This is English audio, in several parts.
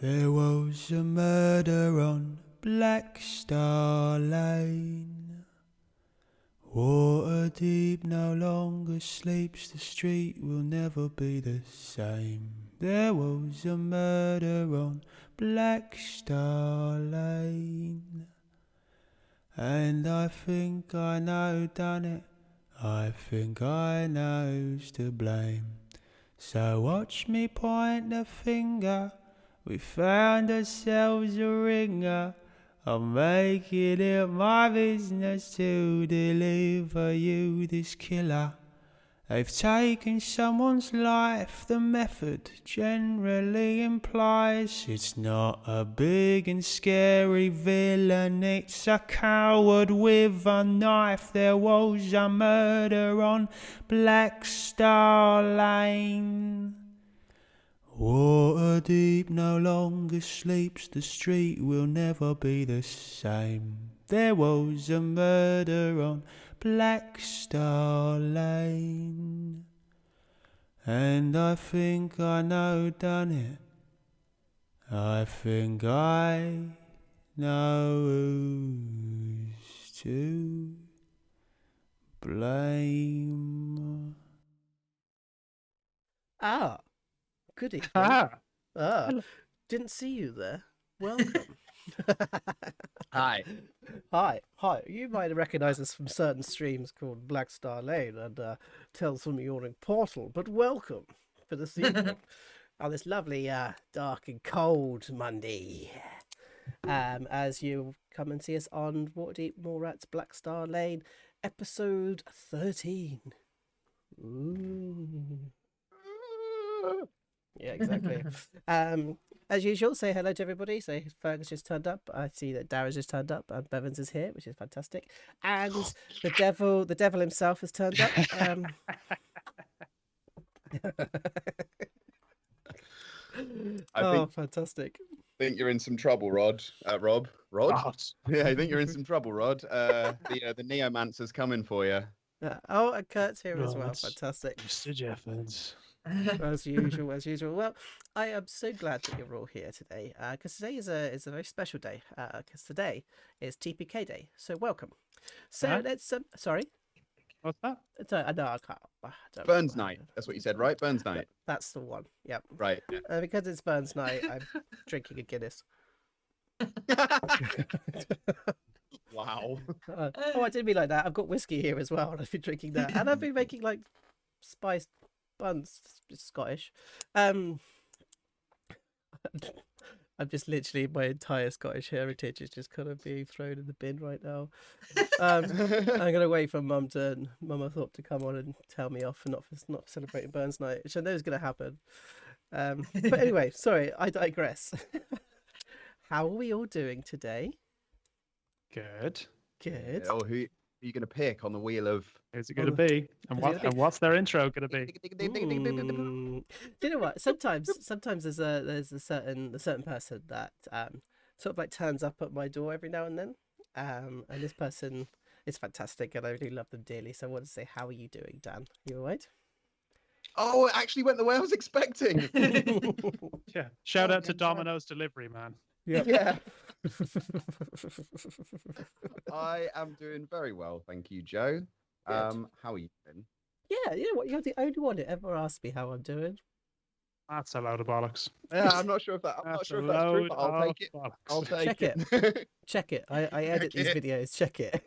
There was a murder on Blackstar Lane. Waterdeep no longer sleeps, the street will never be the same. There was a murder on Blackstar Lane, and I think I know who done it. I think I know who's to blame. So watch me point the finger. We found ourselves a ringer. I'm making it my business to deliver you this killer. They've taken someone's life. The method generally implies it's not a big and scary villain. It's a coward with a knife. There was a murder on Blackstar Lane. Waterdeep no longer sleeps, the street will never be the same. There was a murder on Blackstar Lane, and I think I know who done it. I think I know who's to blame. Good evening. Hello. Didn't see you there. Welcome. Hi. Hi. You might recognize us from certain streams called Blackstar Lane and Tales from the Yawning Portal, but welcome for this evening on this lovely dark and cold Monday. As you come and see us on Waterdeep Mallrats Blackstar Lane, episode 13. Ooh. Yeah, exactly. As usual, say hello to everybody. So Fergus just turned up. I see that Dara's just turned up, and Bevins is here, which is fantastic. And the devil himself has turned up. Fantastic. I think you're in some trouble, Rob. Rod? Yeah, I think you're in some trouble, Rod. The Neomancer's coming for you. And Kurt's here as well. Fantastic. Mr. Jeffers. As usual. Well, I am so glad that you're all here today, because today is a very special day. Because today is TPK Day, so welcome. So let's sorry. What's that? No, I can't. I don't Burns remember. Night. That's what you said, right? Burns Night. That's the one. Yep. Right. Because it's Burns Night, I'm drinking a Guinness. Wow. I didn't mean like that. I've got whiskey here as well, and I've been drinking that, and I've been making like spiced buns. It's Scottish. I'm just literally, my entire Scottish heritage is just kind of being thrown in the bin right now. I'm gonna wait for Mum I thought to come on and tell me off for not celebrating Burns Night, which I know is gonna happen. But anyway, sorry, I digress. How are we all doing today? Good. Good. Oh, who are you going to pick on the wheel of... Who's it going to be? And what's their intro going to be? Do you know what? Sometimes there's a certain person that sort of like turns up at my door every now and then. And this person is fantastic, and I really love them dearly. So I want to say, how are you doing, Dan? You all right? Oh, it actually went the way I was expecting. Yeah. Shout out to Domino's Delivery, man. Yeah. I am doing very well, thank you, Joe. How are you doing? Yeah, you know what? You're the only one who ever asked me how I'm doing. That's a load of bollocks. Yeah, I'm not sure if that's true, but I'll take it. Bollocks. I'll take Check it. Check it. I edit these videos. Check it.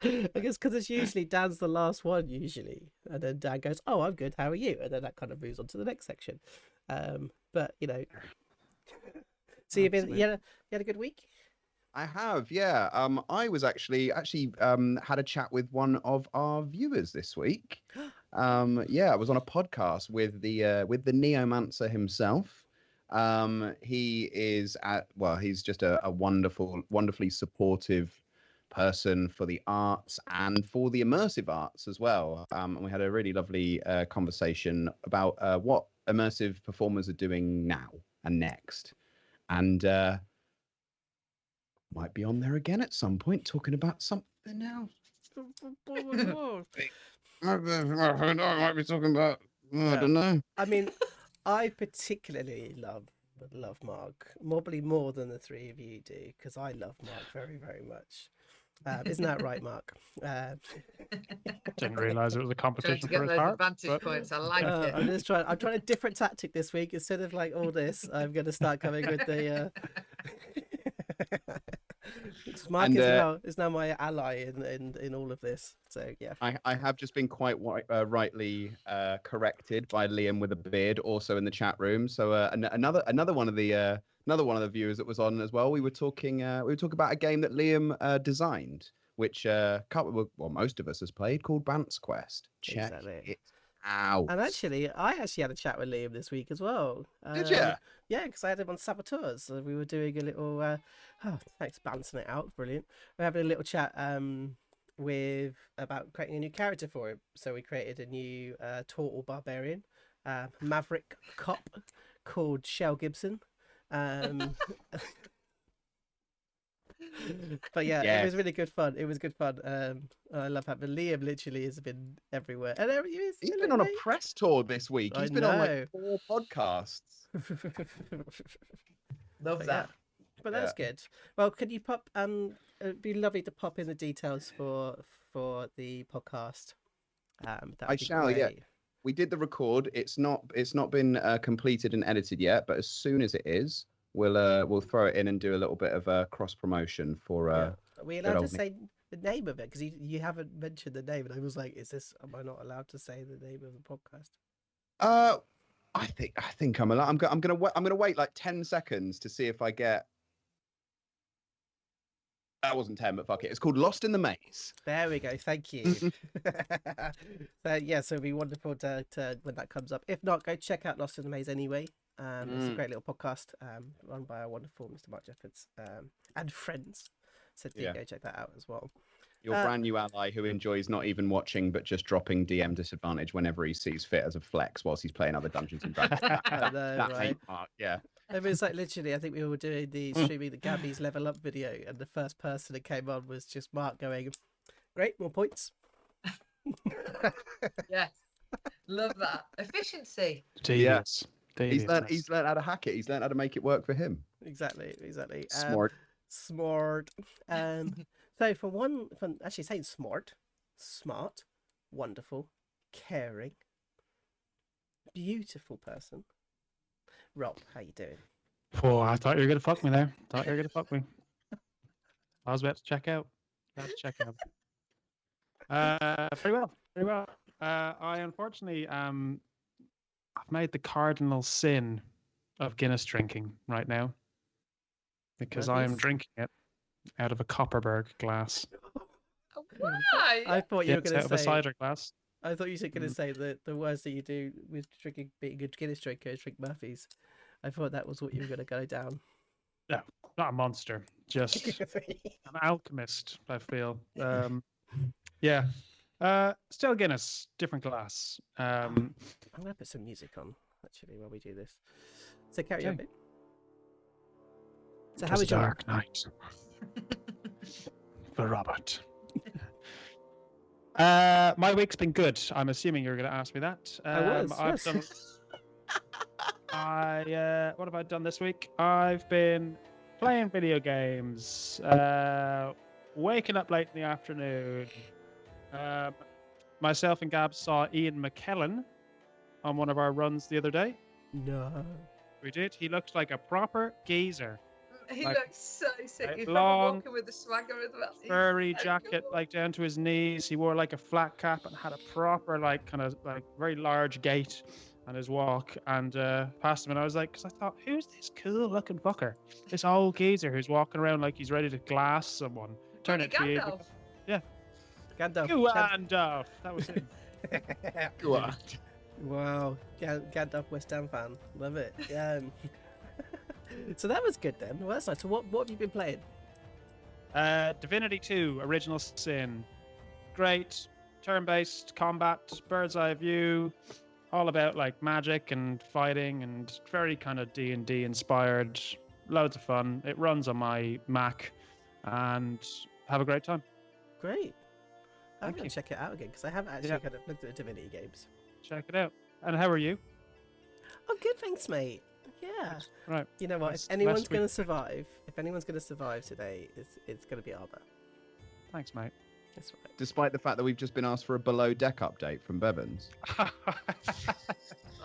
I guess because it's usually Dan's the last one, and then Dan goes, "Oh, I'm good. How are you?" And then that kind of moves on to the next section. But you know, so you had a good week. I have, yeah. I was actually had a chat with one of our viewers this week. I was on a podcast with the Neomancer himself. He is he's just a wonderfully supportive person for the arts and for the immersive arts as well. And we had a really lovely conversation about what immersive performers are doing now and next, and might be on there again at some point talking about something else. I might be talking about I don't know. I mean, I particularly love Mark, probably more than the three of you do, because I love Mark very, very much. Isn't that right, Mark? Didn't realise it was a Trying competition to for get his those heart. advantage but- points. I like it. I'm trying a different tactic this week. Instead of like all this, I'm going to start coming with the. Mark And, is now my ally in all of this. So yeah. I have just been quite rightly corrected by Liam with a beard, also in the chat room. So another one of the viewers that was on as well. We were talking about a game that Liam designed, which most of us has played, called Bant's Quest. Check Exactly. it out. And actually, I had a chat with Liam this week as well. Did you? Yeah, because I had him on Saboteurs. So we were doing a little. Thanks, balancing it out. Brilliant. We're having a little chat about creating a new character for him. So we created a new Turtle Barbarian, Maverick Cop called Shell Gibson. But yeah, it was really good fun. It was good fun. I love having Liam. Literally has been everywhere, and He's been on a press tour this week. He's been on know. like 4 podcasts. Love that. But that's good. Well, could you pop? It'd be lovely to pop in the details for the podcast. I shall. Yeah, we did the record. It's not been completed and edited yet, but as soon as it is, we'll throw it in and do a little bit of cross promotion for. Are we allowed to say the name of it? Because you haven't mentioned the name, and I was like, am I not allowed to say the name of the podcast? I think I'm allowed. I'm gonna wait like 10 seconds to see if I get. That wasn't 10, but fuck it. It's called Lost in the Maze. There we go. Thank you. So it'd be wonderful to when that comes up. If not, go check out Lost in the Maze anyway. It's a great little podcast run by our wonderful Mr. Mark Jeffords and friends. So go check that out as well. Your brand new ally who enjoys not even watching but just dropping DM disadvantage whenever he sees fit as a flex whilst he's playing other Dungeons and Dragons. That right? ain't Mark, yeah. It was like literally, I think we were doing the streaming the Gabby's level up video, and the first person that came on was just Mark going, "Great, more points." Yes, love that efficiency. Devious. He's learned how to hack it. He's learned how to make it work for him. Exactly. Smart. So actually saying smart, wonderful, caring, beautiful person. Rob, how you doing? Oh, I thought you were going to fuck me there. I was about to check out. Very well. I unfortunately, I've made the cardinal sin of Guinness drinking right now because I am drinking it out of a Copperberg glass. Why? I thought you were going to say a cider glass. I thought you were going to say that the worst that you do with being a good Guinness drinker is drink Murphy's. I thought that was what you were going to go down. No, not a monster, just an alchemist, I feel. Yeah. Still Guinness, different glass. I'm going to put some music on, actually, while we do this. So carry on, bit. So how was your Dark Night for Robert? My week's been good. I'm assuming you're going to ask me that. I've done. What have I done this week? I've been playing video games, waking up late in the afternoon. Myself and Gab saw Ian McKellen on one of our runs the other day. No. We did. He looked like a proper geezer. He like, looks so sick. He's long, walking with the swagger as well. furry jacket, like down to his knees. He wore like a flat cap and had a proper, like, kind of like very large gait on his walk. And passed him, and I was like, because I thought, who's this cool-looking fucker? This old geezer who's walking around like he's ready to glass someone. Turn it to be able. Yeah. Gandalf. That was him. Wow, Gandalf West Ham fan, love it. So that was good then. Well, that's nice. So what have you been playing? Divinity 2 Original Sin. Great turn-based combat, bird's eye view, all about like magic and fighting and very kind of D&D inspired. Loads of fun. It runs on my Mac, and have a great time. Great. I'm going to check it out again because I haven't actually kind of looked at the Divinity games. Check it out. And how are you? I'm good, thanks, mate. Yeah. Right. You know what? Last- If anyone's last week- going to survive, today, it's going to be Arba. Thanks, mate. That's right. Despite the fact that we've just been asked for a below deck update from Bevins.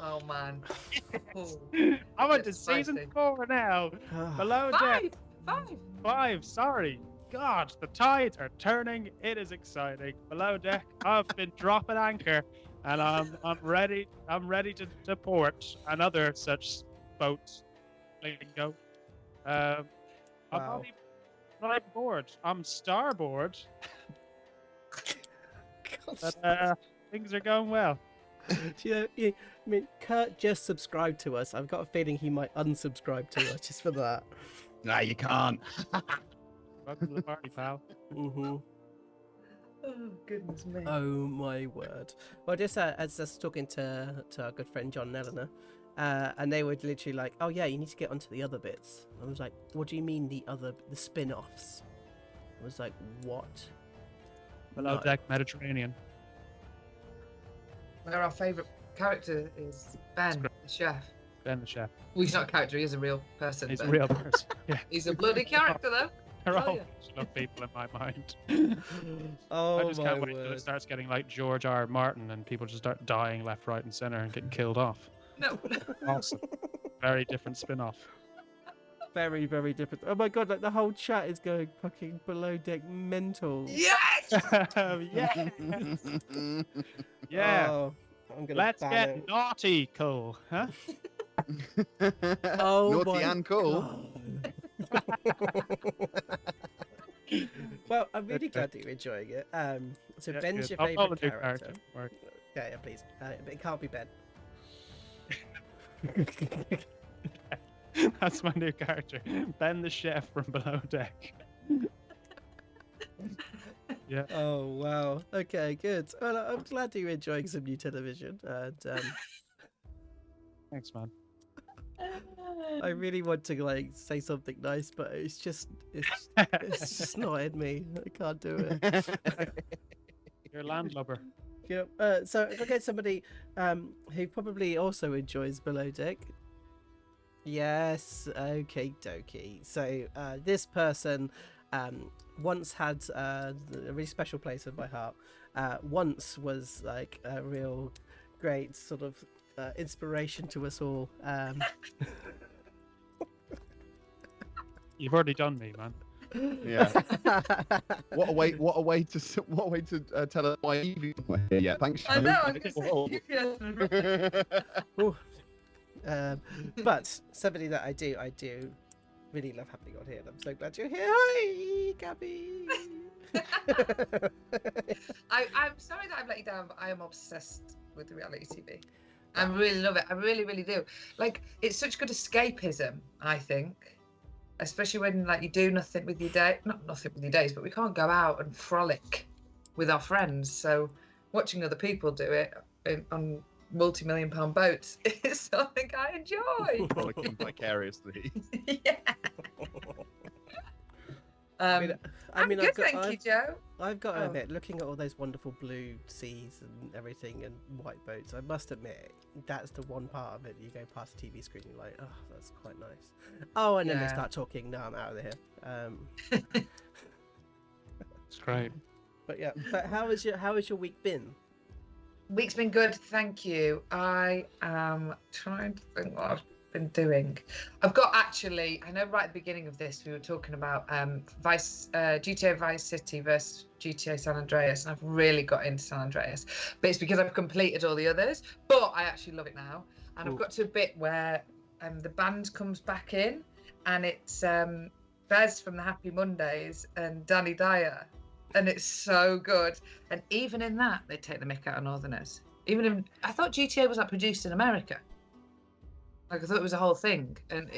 Oh man. Oh, I'm on to That's season spicy. 4 now. Below deck. Five. 5. Sorry. God, the tides are turning. It is exciting. Below deck, I've been dropping anchor, and I'm ready. I'm ready to port another such boat. Lingo. I'm Wow. not even bored. I'm starboard. God. But things are going well. I mean, Kurt just subscribed to us. I've got a feeling he might unsubscribe to us just for that. No, you can't. Welcome to the party, pal. Mm-hmm. Oh goodness me. Oh my word. Well, just as I was talking to our good friend John and Eleanor, and they were literally like, "Oh yeah, you need to get onto the other bits." I was like, "What do you mean the spin-offs?" I was like, "What?" Below No. deck Mediterranean. Where our favourite character is Ben, the chef. Ben the chef. Well, he's not a character, he is a real person. He's a but real person. Yeah, He's a bloody character though. they're Tell all ya. fictional people in my mind. Oh I just my can't wait till word. it starts getting like George R. R. Martin and people just start dying left, right, and center and getting killed off. No. Awesome. Very different spin-off. Very, very different. Oh my god, like the whole chat is going fucking below deck mental. Yes! Yeah. Yeah. Oh, I'm gonna Let's ban get it. naughty, Cole. Huh? Oh Naughty my and cool. God. Well, I'm really glad that you're enjoying it. So Yeah, Ben's good. your I'll follow favourite the new character. Work. Yeah, please. But it can't be Ben. That's my new character. Ben the chef from Below Deck. Yeah. Oh wow. Okay, good. Well, I'm glad that you're enjoying some new television, and Thanks, man. I really want to like say something nice, but it's just not in me. I can't do it. You're a landlubber. Yeah. So if I get somebody who probably also enjoys Below Deck. Yes. Okay. Dokie. So this person once had a really special place in my heart. Once was like a real great sort of inspiration to us all. You've already done me, man. Yeah. What a way to tell us why you've been here. Yeah, thanks. I know. I'm Whoa. gonna But somebody that I do really love having on here, and I'm so glad you're here. Hi, Gabby. I'm sorry that I've let you down, but I am obsessed with reality TV. I really love it. I really, really do. Like, it's such good escapism, I think. Especially when like you do nothing with your day, not nothing with your days, but we can't go out and frolic with our friends. So watching other people do it on multi-million-pound boats is something I enjoy. Frolicking vicariously. Yeah. I I'm mean, good, thank you, Joe. I've got to Oh. admit, looking at all those wonderful blue seas and everything and white boats, I must admit, that's the one part of it. You go past the TV screen, you're like, oh, that's quite nice. Oh, and then they Yeah. start talking. No, I'm out of here. It's great. But yeah, but how has your week been? Week's been good, thank you. I am trying to think what I've been doing. I've got actually, I know right at the beginning of this we were talking about GTA Vice City versus GTA San Andreas, and I've really got into San Andreas, but it's because I've completed all the others, but I actually love it now. And I've got to a bit where the band comes back in, and it's Bez from the Happy Mondays and Danny Dyer, and it's so good. And even in that, they take the mick out of Northerners. I thought GTA was like produced in America. Like I thought it was a whole thing. And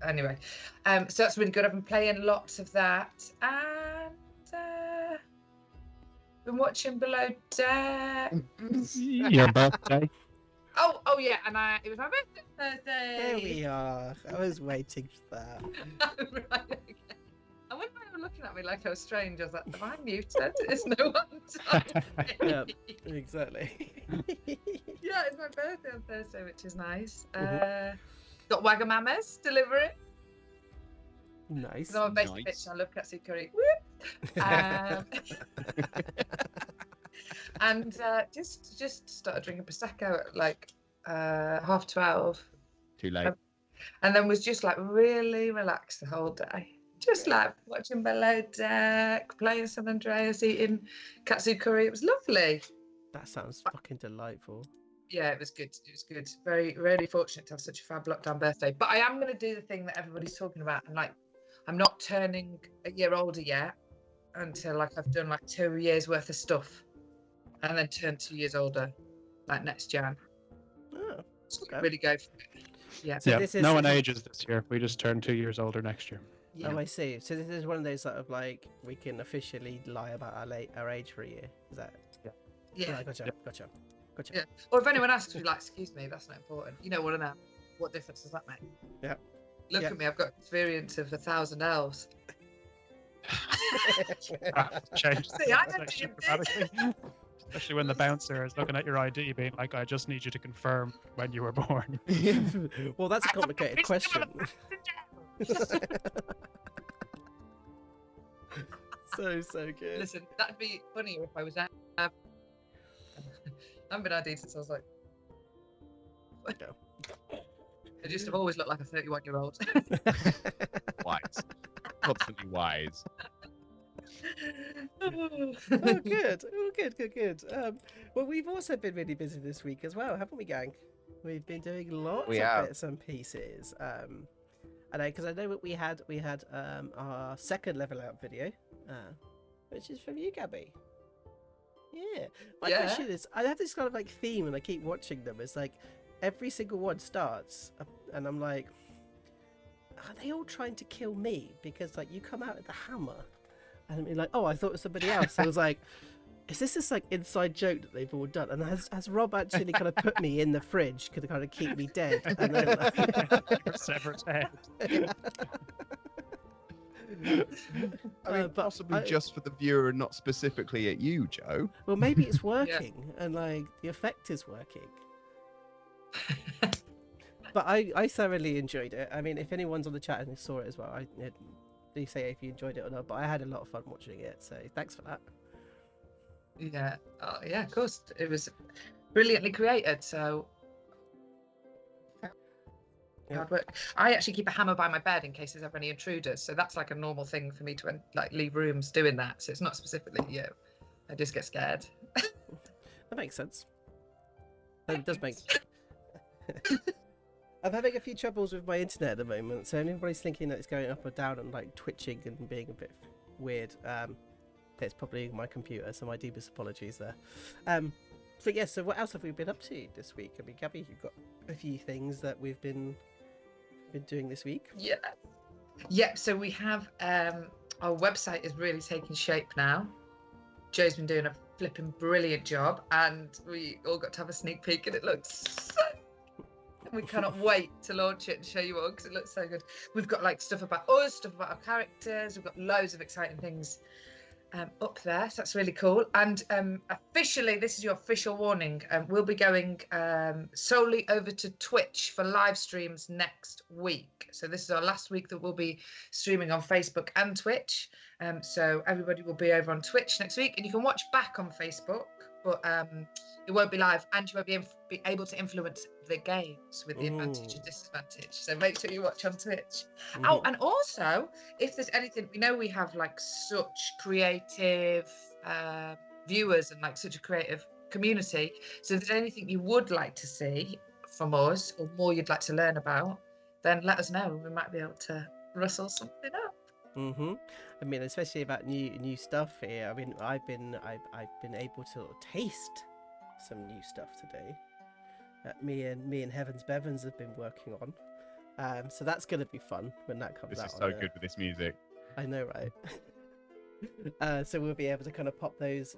anyway, so that's really good. I've been playing lots of that, and been watching Below Deck. Your birthday. Oh yeah, and it was my birthday Thursday. There we are. I was waiting for that. Right, okay. I went to my own were looking at me like I was strange. I was like, am I muted? Is no one talking? Yeah, exactly. Yeah, it's my birthday on Thursday, which is nice. Mhm. Got Wagamamas delivering. Nice. Because I'm a basic Nice. bitch, I love katsu curry. Whoop. And just started drinking prosecco at like 12:30. Too late. And then was just like really relaxed the whole day. Just like watching Below Deck, playing San Andreas, eating katsu curry. It was lovely. That sounds fucking delightful. Yeah, it was good. It was good. Very, really fortunate to have such a fab lockdown birthday. But I am going to do the thing that everybody's talking about. And like, I'm not turning a year older yet until like I've done like 2 years worth of stuff and then turn 2 years older like next Jan. Oh, So okay. really go for it. Yeah. So Yeah, this is no one ages this year. We just turned 2 years older next year. Yeah. Oh, I see. So this is one of those sort of like we can officially lie about our age for a year. Is that? Yeah. Right, gotcha. Yeah. Or if anyone asks you, like, excuse me, that's not important. You know what I know. What difference does that make? Yeah. Look Yeah. at me. I've got experience of 1,000 elves. Change See, I the don't section do dramatically. Especially when the bouncer is looking at your ID being like, I just need you to confirm when you were born. Well, that's a complicated question. So good. Listen, that'd be funnier if I was out. I haven't been ID since I was like. I just have always looked like a 31-year-old. Wise. Constantly wise. Oh, good. Well, we've also been really busy this week as well, haven't we, gang? We've been doing lots We of have. bits and pieces. I know, because I know what we had our second level out video, which is from you, Gabby. Yeah. My Yeah. question is, I have this kind of like theme, and I keep watching them. It's like every single one starts, and I'm like, are they all trying to kill me? Because like you come out with the hammer, and I'm like, oh, I thought it was somebody else. I was like, is this like inside joke that they've all done? And has Rob actually kind of put me in the fridge to kind of keep me dead? And then, Your severed head. I mean, but possibly just for the viewer and not specifically at you, Joe. well, maybe it's working, and like the effect is working. But I thoroughly enjoyed it. I mean, if anyone's on the chat and saw it as well, do say if you enjoyed it or not. But I had a lot of fun watching it, so thanks for that. Yeah. Oh, yeah, of course. It was brilliantly created. So hard work. I actually keep a hammer by my bed in case there's ever any intruders. So that's like a normal thing for me to like leave rooms doing that. So it's not specifically you. I just get scared. That makes sense. It does make. I'm having a few troubles with my internet at the moment, so anybody's thinking that it's going up or down and like twitching and being a bit weird, it's probably my computer, so my deepest apologies there. So yeah, so what else have we been up to this week? I mean, Gabby, you've got a few things that we've been doing this week. Yeah. Yep. So we have our website is really taking shape now. Joe's been doing a flipping brilliant job, and we all got to have a sneak peek, and it looks so. We cannot wait to launch it and show you all because it looks so good. We've got like stuff about us, stuff about our characters. We've got loads of exciting things up there, so that's really cool. And officially, this is your official warning. We'll be going solely over to Twitch for live streams next week. So this is our last week that we'll be streaming on Facebook and Twitch. So everybody will be over on Twitch next week, and you can watch back on Facebook, but it won't be live, and you won't be able to influence the games with the advantage and disadvantage. So make sure you watch on Twitch. Oh, and also, if there's anything, we know we have like such creative viewers and like such a creative community. So if there's anything you would like to see from us or more you'd like to learn about, then let us know. We might be able to rustle something up. I mean, especially about new stuff here. I mean, I've been able to taste some new stuff today. Me and Heavens Bevins have been working on. So that's gonna be fun when that comes out. This is so good with this music. I know, right? So we'll be able to kind of pop those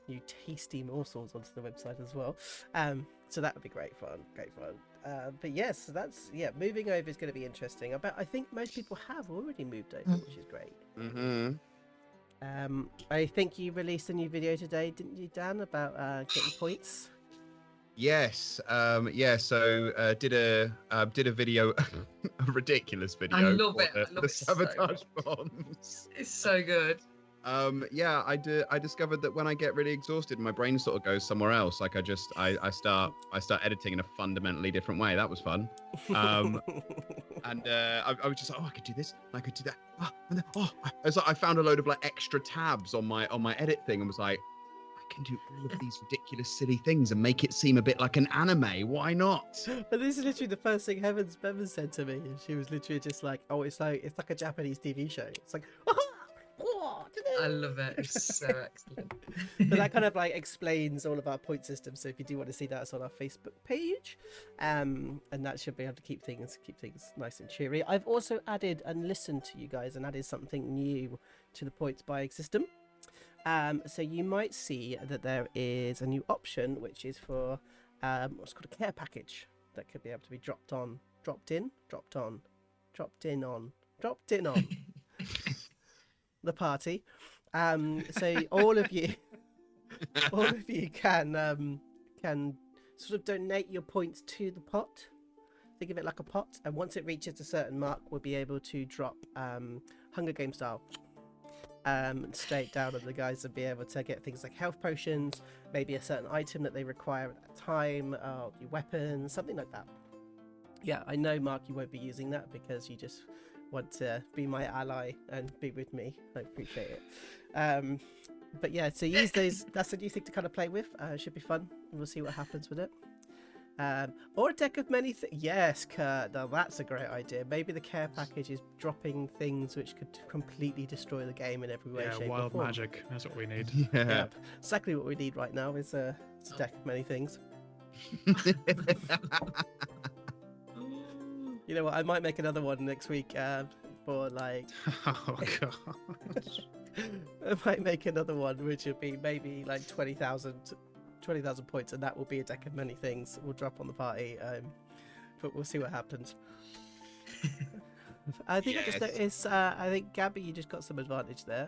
new tasty morsels onto the website as well. So that would be great fun. But yes, that's moving over is going to be interesting. I think most people have already moved over, which is great. Mm-hmm. I think you released a new video today, didn't you, Dan, about getting points? Yes. So did a video, a ridiculous video. I love for it. I love the it so sabotage much. bombs. It's so good. I discovered that when I get really exhausted, my brain sort of goes somewhere else. Like I start editing in a fundamentally different way. That was fun. And I was just like, oh, I could do this, I could do that. I found a load of like extra tabs on my edit thing, and was like, I can do all of these ridiculous, silly things and make it seem a bit like an anime. Why not? But this is literally the first thing Heaven's Bevan said to me, and she was literally just like, "Oh, it's like a Japanese TV show." It's like, I love it. It's so excellent. But that kind of like explains all of our point systems. So if you do want to see that, it's on our Facebook page, and that should be able to keep things nice and cheery. I've also added and listened to you guys and added something new to the points buying system. So you might see that there is a new option, which is for what's called a care package that could be able to be dropped on the party. So all of you can sort of donate your points to the pot. Think of it like a pot, and once it reaches a certain mark, we'll be able to drop Hunger Game style straight down on the guys and be able to get things like health potions, maybe a certain item that they require at that time, your weapons, something like that. Yeah, I know, Mark, you won't be using that because you just want to be my ally and be with me. I appreciate it. But yeah, so use those. That's a new thing to kind of play with. It should be fun. We'll see what happens with it. Or a deck of many things. Yes, Kurt, now that's a great idea. Maybe the care package is dropping things which could completely destroy the game in every way, shape, or wild form. magic. That's what we need. Yeah. Yep. Exactly what we need right now is a deck of many things. You know what? I might make another one next week for like. Oh god. I might make another one which would be maybe like 20,000 points, and that will be a deck of many things. We'll drop on the party, but we'll see what happens. I think I just noticed. I think Gabby, you just got some advantage there.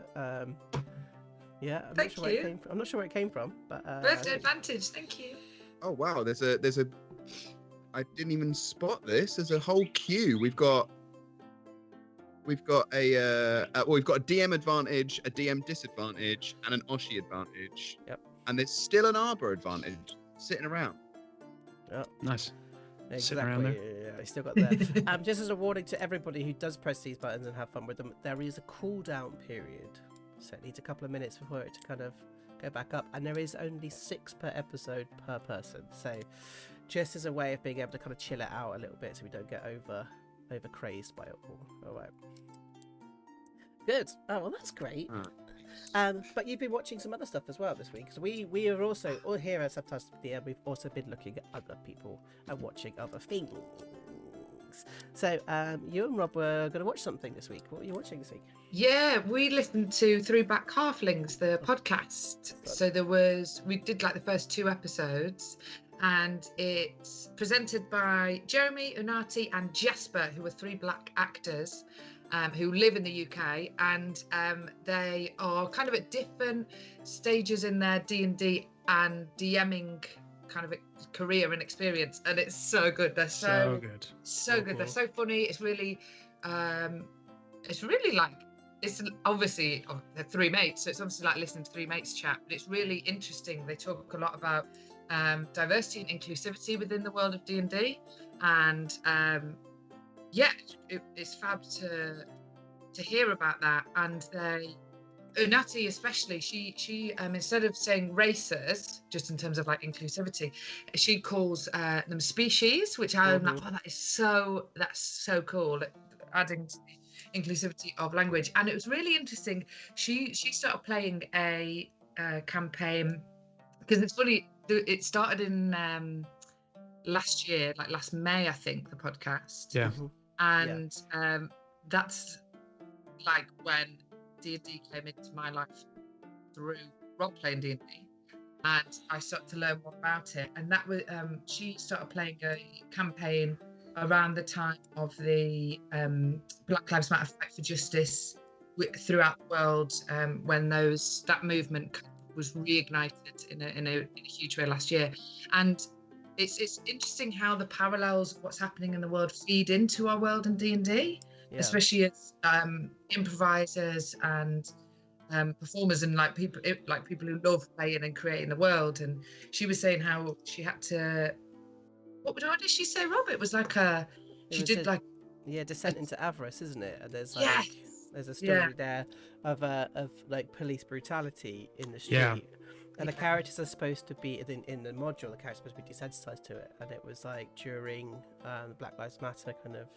Yeah, I'm not sure where it came from. I'm not sure where it came from, but Birthday advantage. Thank you. Oh wow, there's a. I didn't even spot this. There's a whole queue. We've got a DM advantage, a DM disadvantage, and an Oshi advantage. Yep. And there's still an Arbor advantage sitting around. Yep. Nice. Exactly. around there. Yeah, I still got that. Just as a warning to everybody who does press these buttons and have fun with them, there is a cooldown period, so it needs a couple of minutes before it to kind of go back up, and there is only 6 per episode per person. So, just as a way of being able to kind of chill it out a little bit, so we don't get over crazed by it all. All right. Good. Oh well, that's great. But you've been watching some other stuff as well this week. So we are also all here at Subtitles DM. We've also been looking at other people and watching other things. So you and Rob were going to watch something this week. What were you watching this week? Yeah, we listened to Throwback Halflings, the podcast. So we did like the first 2 episodes, and it's presented by Jeremy, Unati, and Jasper, who are 3 black actors. Who live in the UK, and they are kind of at different stages in their D&D and DMing kind of career and experience, and it's so good. They're so good. Cool. They're so funny. It's really like, it's obviously they're 3 mates, so it's obviously like listening to 3 mates chat, but it's really interesting. They talk a lot about diversity and inclusivity within the world of D&D, and yeah, it's fab to hear about that. And Unati especially, she instead of saying races, just in terms of like inclusivity, she calls them species, which I'm like, oh, that's so cool, adding to the inclusivity of language. And it was really interesting. She started playing a campaign, because it's funny, it started in last year, like last May, I think, the podcast. Yeah. And that's like when D&D came into my life through Rob playing D&D. and I started to learn more about it. And that was she started playing a campaign around the time of the Black Lives Matter fight for justice throughout the world, when that movement was reignited in a huge way last year. And it's interesting how the parallels of what's happening in the world feed into our world in D&D, especially as improvisers and performers and people who love playing and creating the world. And she was saying how she had to, what did she say, Rob? It was like Descent into Avarice, isn't it? And there's yes. there's a story there of like police brutality in the street. Yeah. And the characters are supposed to be in the module. The characters are supposed to be desensitized to it, and it was like during the Black Lives Matter kind of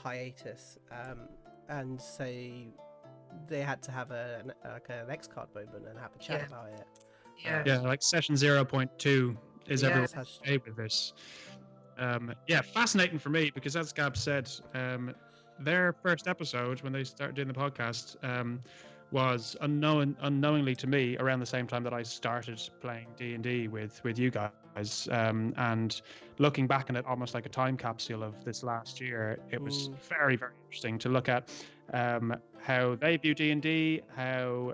hiatus, and so they had to have an X card moment and have a chat about it. Yeah, like session 0.2 is everyone's okay with this. Fascinating for me because, as Gab said, their first episode when they started doing the podcast was unknowingly to me around the same time that I started playing D&D with you guys, and looking back on it almost like a time capsule of this last year, it was very, very interesting to look at how they view D&D, how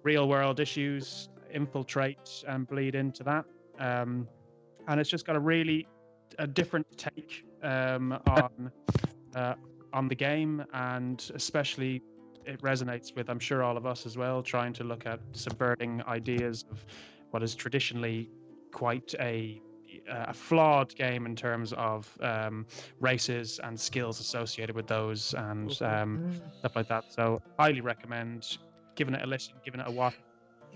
real world issues infiltrate and bleed into that, and it's just got a different take on the game, and especially it resonates with, I'm sure, all of us as well, trying to look at subverting ideas of what is traditionally quite a flawed game in terms of races and skills associated with those and stuff like that. So highly recommend giving it a listen, giving it a watch.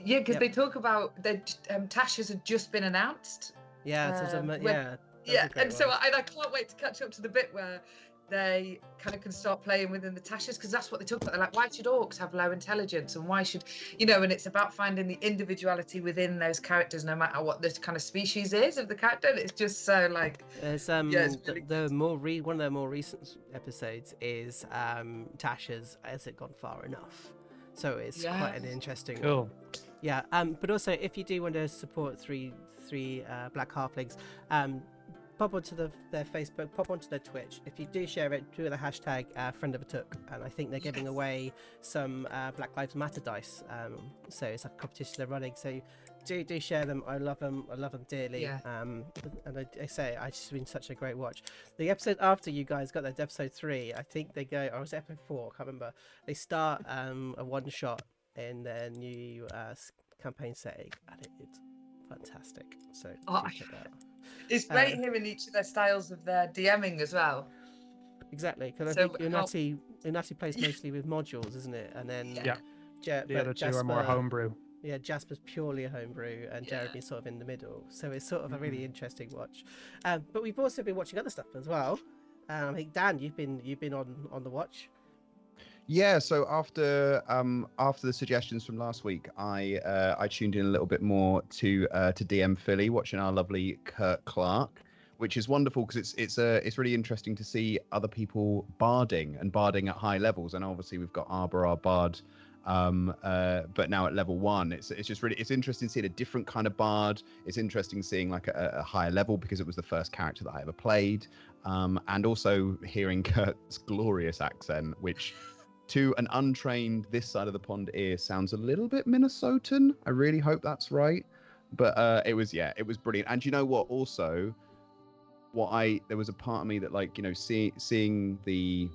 Yeah, because they talk about that Tasha's had just been announced. And so I can't wait to catch up to the bit where they kind of can start playing within the Tashas, because that's what they talk about. They're like, why should orcs have low intelligence, and why should, and it's about finding the individuality within those characters, no matter what the kind of species is of the character. And it's just so like. There's one of the more recent episodes is Tasha's Has It Gone Far Enough? So it's quite an interesting one. Yeah, but also if you do want to support three Black Halflings, pop onto their Facebook, pop onto their Twitch. If you do share it, do the hashtag friend of a took, and I think they're giving away some Black Lives Matter dice. So it's like a competition they're running. So do share them. I love them dearly. Yeah. And I say it's just been such a great watch. The episode after you guys got that, episode 3, I think they go. Or was it episode 4? I can't remember. They start a one shot in their new campaign setting, and it's fantastic. So check that out. It's great hearing each of their styles of their DMing as well. Exactly, because I think Unati plays mostly with modules, isn't it? And then the other two are more homebrew. Yeah, Jasper's purely a homebrew, and Jeremy's sort of in the middle. So it's sort of a really interesting watch. But we've also been watching other stuff as well. I think Dan, you've been on the watch. Yeah, so after the suggestions from last week, I tuned in a little bit more to DM Philly, watching our lovely Kurt Clark, which is wonderful because it's really interesting to see other people barding at high levels. And obviously we've got Arbor, our bard, but now at level 1. It's just really, it's interesting seeing a different kind of bard. It's interesting seeing like a higher level because it was the first character that I ever played, and also hearing Kurt's glorious accent, which to an untrained this side of the pond ear sounds a little bit Minnesotan. I really hope that's right, but it was brilliant. And you know what, also there was a part of me that seeing the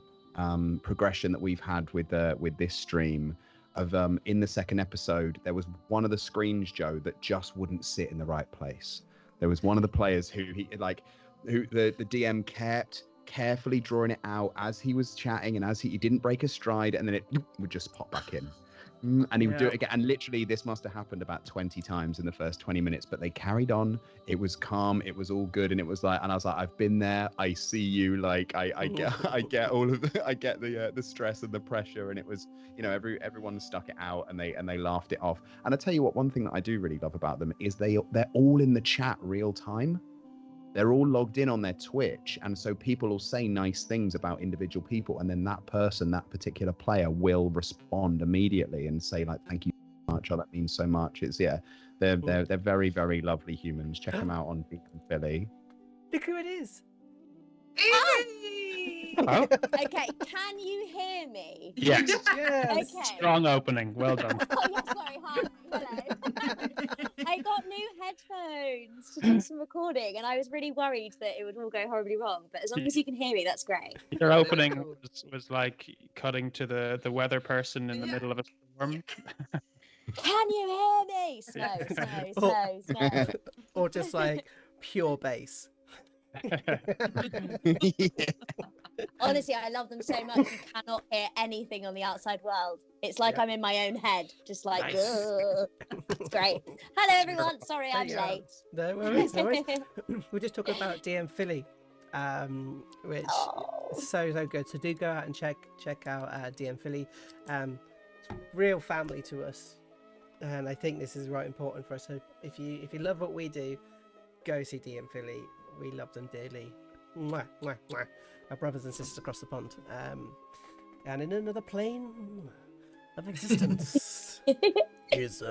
progression that we've had with this stream of in the second episode, there was one of the screens, Joe, that just wouldn't sit in the right place. There was one of the players who the DM kept carefully drawing it out as he was chatting, and as he didn't break a stride, and then it would just pop back in, and he would do it again. And literally this must have happened about 20 times in the first 20 minutes, but they carried on. It was calm, it was all good, and it was like, and I was like, I've been there, I see you, like I get all of the, I get the stress and the pressure, and it was, everyone stuck it out, and they laughed it off. And I tell you what, one thing that I do really love about them is they're all in the chat real time. They're all logged in on their Twitch, and so people will say nice things about individual people, and then that person, that particular player, will respond immediately and say, like, thank you so much. Oh, that means so much. It's they're very, very lovely humans. Check them out on Beacon Philly. Look who it is. Hello? Okay, can you hear me? Yes. Yes. Okay. Strong opening. Well done. Oh, yeah, sorry, hi. Hello. I got new headphones to do some recording, and I was really worried that it would all go horribly wrong. But as long as you can hear me, that's great. Your opening was like cutting to the weather person in the middle of a storm. Can you hear me? Snow. Or just like pure bass. Honestly, I love them so much. You cannot hear anything on the outside world. It's like I'm in my own head, just like, Nice. It's great. Hello, everyone. Sorry, I'm late. No worries, no worries. We're just talking about DM Philly, which is so good. So do go out and check out DM Philly. It's real family to us, and I think this is right important for us. So if you love what we do, go see DM Philly. We love them dearly. Mwah, mwah, mwah. Our brothers and sisters across the pond. And in another plane of existence is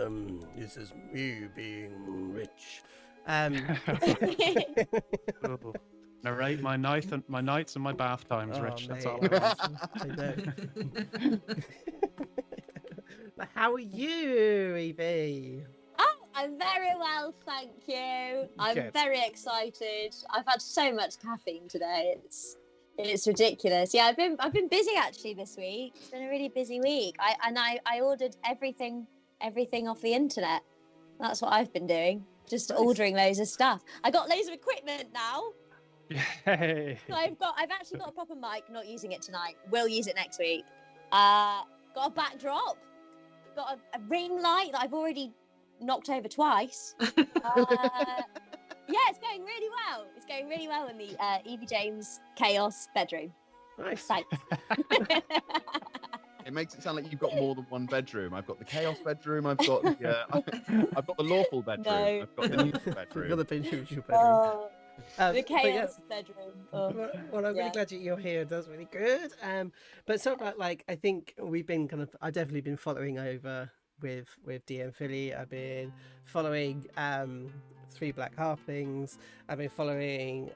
me being rich. Narrate my nights and my bath times, Rich. That's all. I know. But how are you, Evie? Oh, I'm very well, thank you. I'm Good. very excited. I've had so much caffeine today. It's ridiculous. Yeah, I've been busy actually this week. It's been a really busy week. I ordered everything off the internet. That's what I've been doing. Just ordering loads of stuff. I got loads of equipment now. Yay! So I've actually got a proper mic. Not using it tonight. Will use it next week. Got a backdrop. Got a ring light that I've already knocked over twice. Yeah, it's going really well. It's going really well in the Evie James Chaos bedroom. Nice. Thanks. It makes it sound like you've got more than one bedroom. I've got the chaos bedroom. I've got the lawful bedroom. No. I've got the neutral You've bedroom. got the bedroom. Oh, the But yeah, chaos bedroom. Oh. well, I'm really Yeah. glad that you're here. That's really good. But sort of like I think we've been I've definitely been following over with DM Philly. I've been following Three Black Halflings. I've been following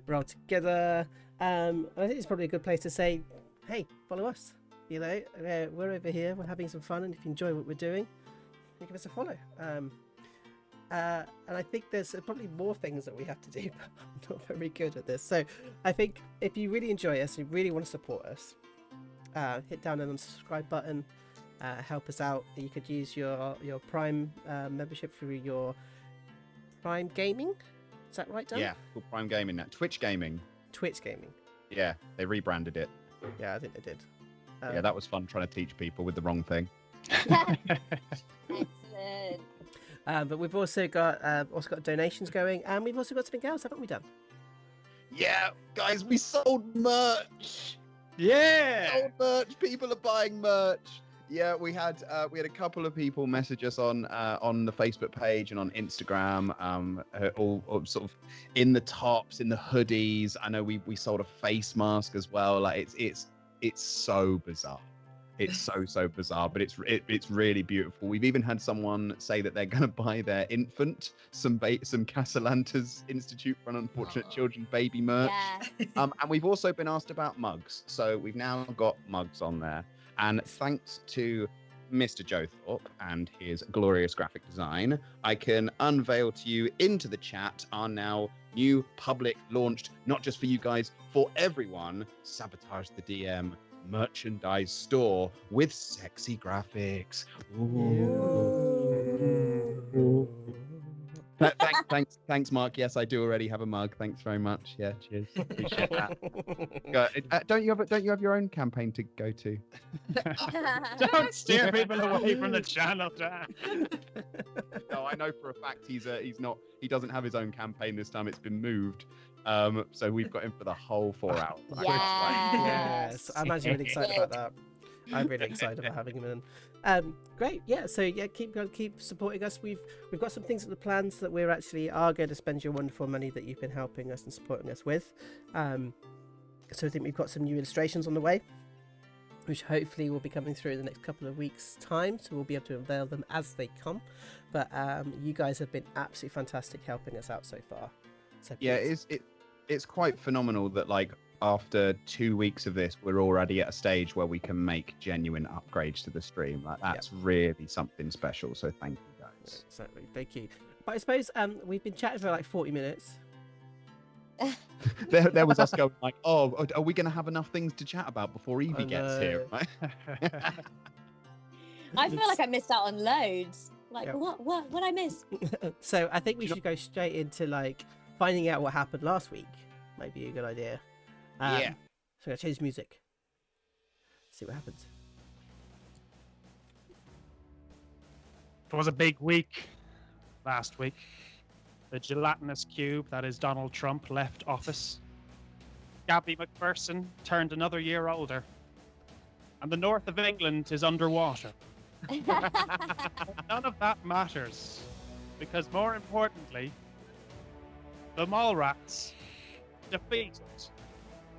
We're All Together. I think it's probably a good place to say, hey, follow us. You know, we're over here. We're having some fun, and if you enjoy what we're doing, give us a follow. And I think there's probably more things that we have to do, but I'm not very good at this. So I think if you really enjoy us, you really want to support us, hit down on the subscribe button, help us out. You could use your Prime membership through your Prime Gaming. Is that right, Dan? Yeah, called Prime Gaming now. Twitch Gaming. Twitch Gaming. Yeah, they rebranded it. Yeah, I think they did. Yeah, that was fun trying to teach people with the wrong thing. Excellent. But we've also got donations going, and we've also got something else, haven't we, Dan? Yeah, guys, we sold merch. Yeah! Sold merch. People are buying merch. Yeah, we had a couple of people message us on the Facebook page and on Instagram, all sort of in the tops, in the hoodies. I know we sold a face mask as well. Like it's so bizarre. It's so bizarre, but it's really beautiful. We've even had someone say that they're going to buy their infant some Cassalanter Institute for Unfortunate Children baby merch. Yeah. And we've also been asked about mugs, so we've now got mugs on there. And thanks to Mr. Joe Thorpe and his glorious graphic design, I can unveil to you into the chat our now new public launched, not just for you guys, for everyone, Sabotage the DM merchandise store with sexy graphics. Ooh. Thanks, Mark. Yes, I do already have a mug. Thanks very much. Yeah, cheers. Appreciate that. Don't you have your own campaign to go to? Don't steer people away from the channel, Dan. No, I know for a fact he doesn't have his own campaign this time. It's been moved. So we've got him for the whole 4 hours. Yes, I'm actually really excited about that. I'm really excited about having him in. Great, yeah. So yeah, keep supporting us. We've got some things in the plans that we're actually are going to spend your wonderful money that you've been helping us and supporting us with. So I think we've got some new illustrations on the way. which hopefully will be coming through in the next couple of weeks' time, so we'll be able to unveil them as they come. But you guys have been absolutely fantastic helping us out so far. So Yeah, please. it's quite phenomenal that like after 2 weeks of this, we're already at a stage where we can make genuine upgrades to the stream. Like that's really something special. So thank you guys. Exactly, thank you. But I suppose we've been chatting for like 40 minutes. There was us going like, oh, are we going to have enough things to chat about before Evie gets here? know. Right? I feel like I missed out on loads. Like, Yeah. what I miss? So I think we should go straight into like finding out what happened last week. Might be a good idea. Yeah. So I'm gonna change music. See what happens. It was a big week last week. The gelatinous cube that is Donald Trump left office. Gabby McPherson turned another year older. And the north of England is underwater. None of that matters. Because more importantly, the Mallrats defeated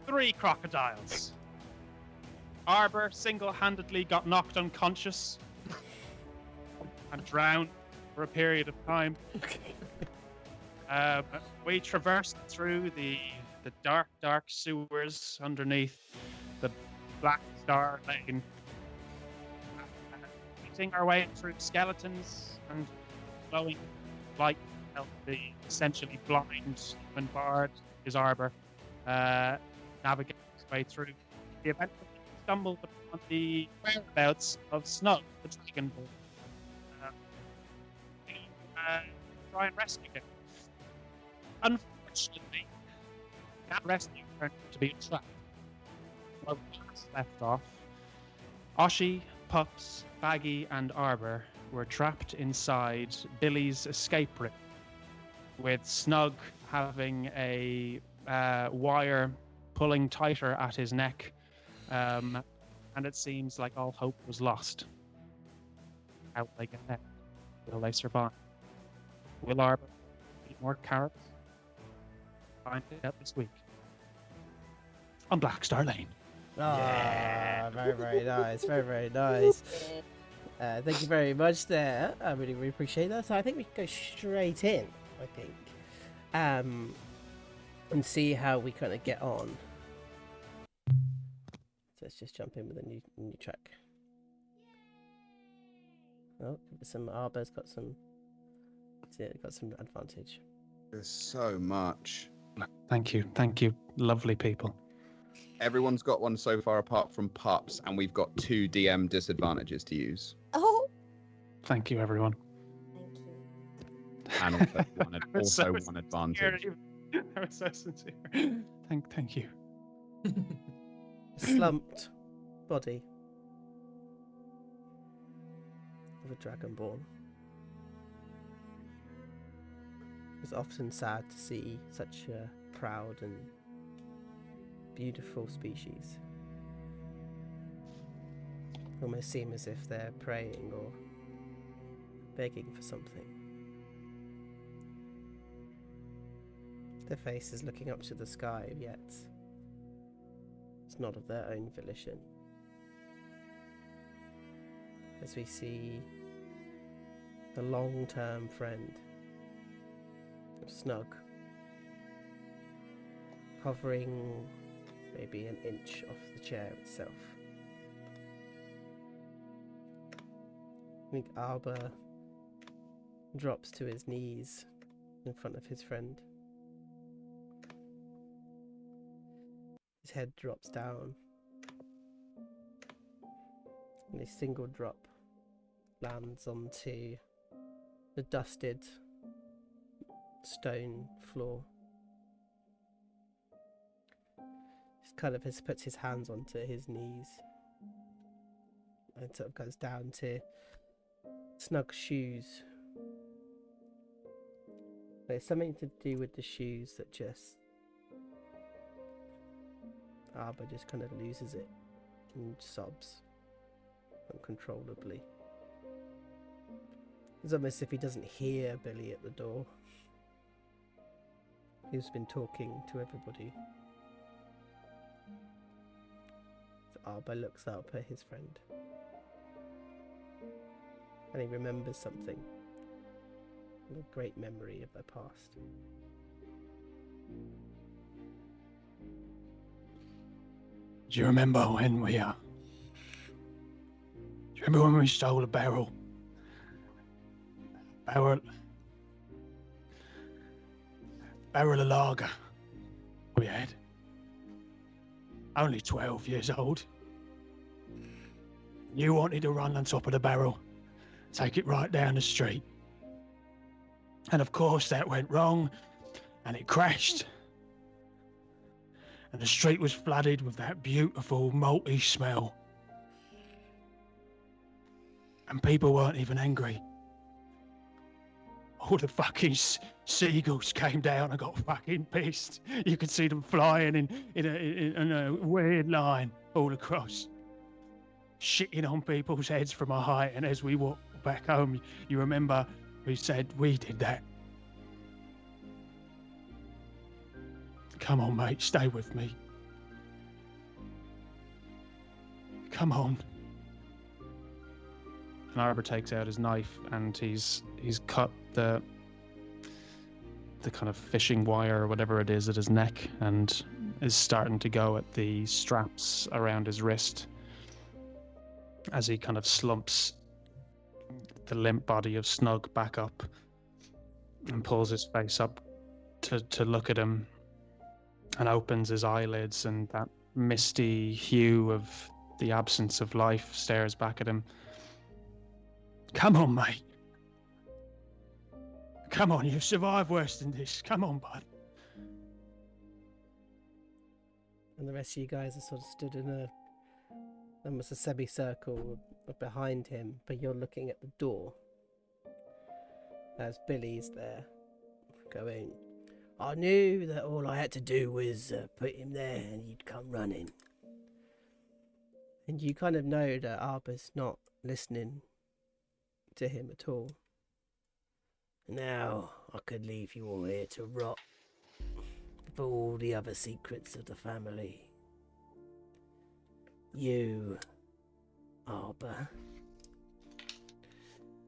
3 crocodiles. Arbor single-handedly got knocked unconscious and drowned for a period of time. We traversed through the dark sewers underneath the Blackstar Lane, eating our way through skeletons and glowing light help the essentially blind and barred his arbor navigate his way through. He eventually stumbled upon the whereabouts of Snug, the dragon boy. Try and rescue him. Unfortunately, that rescue turned out to be a trap. Where we last left off, Oshi, Pups, Baggy, and Arbor were trapped inside Billy's escape route, with Snug having a wire pulling tighter at his neck, and it seems like all hope was lost. How will they get out? Will they survive? Will Arbor eat more carrots? Find out this week on Blackstar Lane. Ah, very, very nice. Very, very nice. Thank you very much there. I really, really appreciate that. So I think we can go straight in, I think, and see how we kind of get on. So let's just jump in with a new track. Oh, some Arbor's got some advantage. There's so much. Thank you, lovely people. Everyone's got one so far apart from Pups, and we've got 2 DM disadvantages to use. Oh, Thank you, everyone. thank you. And also one advantage. I was so sincere. Thank you. Slumped body of a dragonborn. It's often sad to see such a proud and beautiful species almost seem as if they're praying or begging for something. Their face is looking up to the sky, yet it's not of their own volition. As we see the long-term friend of Snug hovering maybe an inch off the chair itself. I think Arbor drops to his knees in front of his friend. His head drops down, and a single drop lands onto the dusted stone floor. Just kind of puts his hands onto his knees and sort of goes down to Snug's shoes. There's something to do with the shoes that just Arbor just kind of loses it and sobs uncontrollably. It's almost as if he doesn't hear Billy at the door. He's been talking to everybody. So Arba looks up at his friend. And he remembers something. A great memory of their past. Do you remember when we stole a barrel? Barrel of lager we had. Only 12 years old. You wanted to run on top of the barrel, take it right down the street. And of course that went wrong, and it crashed. And the street was flooded with that beautiful malty smell. And people weren't even angry. All the fucking seagulls came down and got fucking pissed. You could see them flying in a weird line all across, shitting on people's heads from a height. And as we walked back home, you remember we said we did that. Come on, mate, stay with me. Come on. And Arba takes out his knife and he's cut the kind of fishing wire or whatever it is at his neck, and is starting to go at the straps around his wrist as he kind of slumps the limp body of Snug back up and pulls his face up to look at him, and opens his eyelids, and that misty hue of the absence of life stares back at him. Come on, mate. Come on, you've survived worse than this. Come on, bud. And the rest of you guys are sort of stood in almost a semicircle behind him, but you're looking at the door as Billy's there, going, I knew that all I had to do was put him there and he'd come running. And you kind of know that Arba's not listening to him at all. Now I could leave you all here to rot for all the other secrets of the family. You, Arba,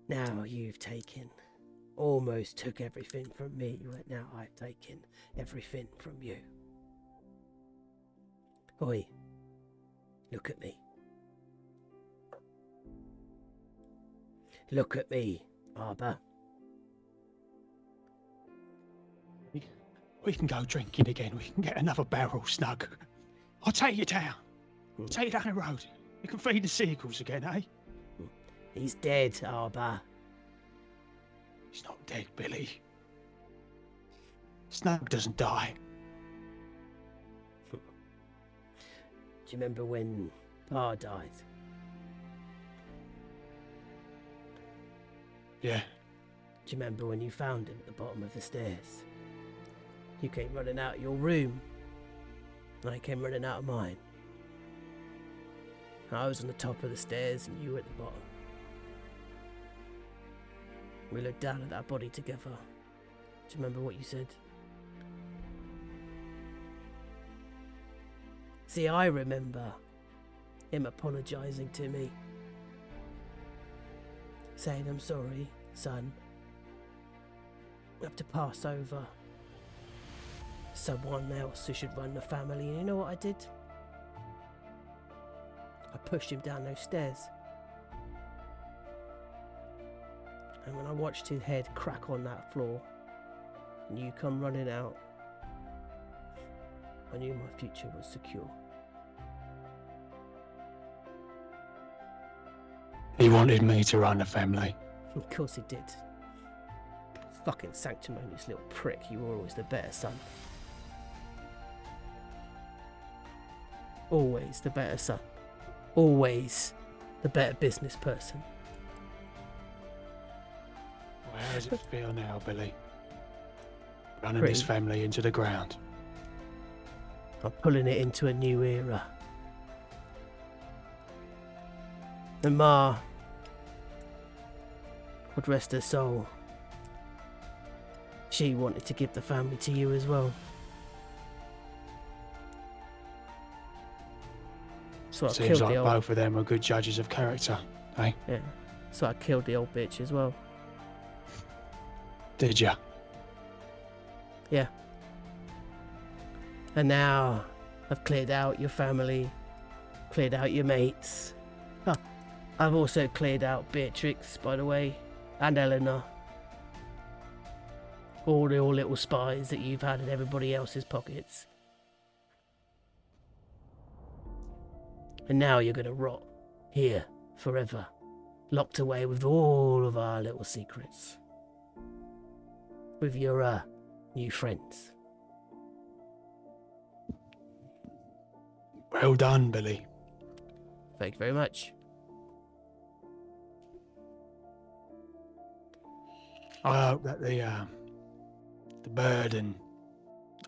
now you've almost took everything from me, but now I've taken everything from you. Oi, look at me. Look at me, Arba. We can go drinking again. We can get another barrel, Snug. I'll take you down. I'll take you down the road. You can feed the seagulls again, eh? He's dead, Arba. He's not dead, Billy. Snug doesn't die. Do you remember when Pa died? Yeah. Do you remember when you found him at the bottom of the stairs? You came running out of your room, and I came running out of mine. I was on the top of the stairs and you were at the bottom. We looked down at that body together. Do you remember what you said? See, I remember him apologising to me, saying, I'm sorry, son. I have to pass over someone else who should run the family. And you know what I did? I pushed him down those stairs. And when I watched his head crack on that floor, and you come running out, I knew my future was secure. He wanted me to run the family. Of course he did. Fucking sanctimonious little prick, you were always the better son. Always the better son. Always the better business person. Well, how does it feel now, Billy? Running this family into the ground. I'm pulling it into a new era. And Ma, God rest her soul, she wanted to give the family to you as well. So I Seems killed like the old. both of them are good judges of character, eh? Yeah. So I killed the old bitch as well. Did ya? Yeah. And now I've cleared out your family, cleared out your mates. Oh, I've also cleared out Beatrix, by the way, and Eleanor. All the little spies that you've had in everybody else's pockets. And now you're gonna rot here forever, locked away with all of our little secrets. With your new friends. Well done, Billy. Thank you very much. I hope that the burden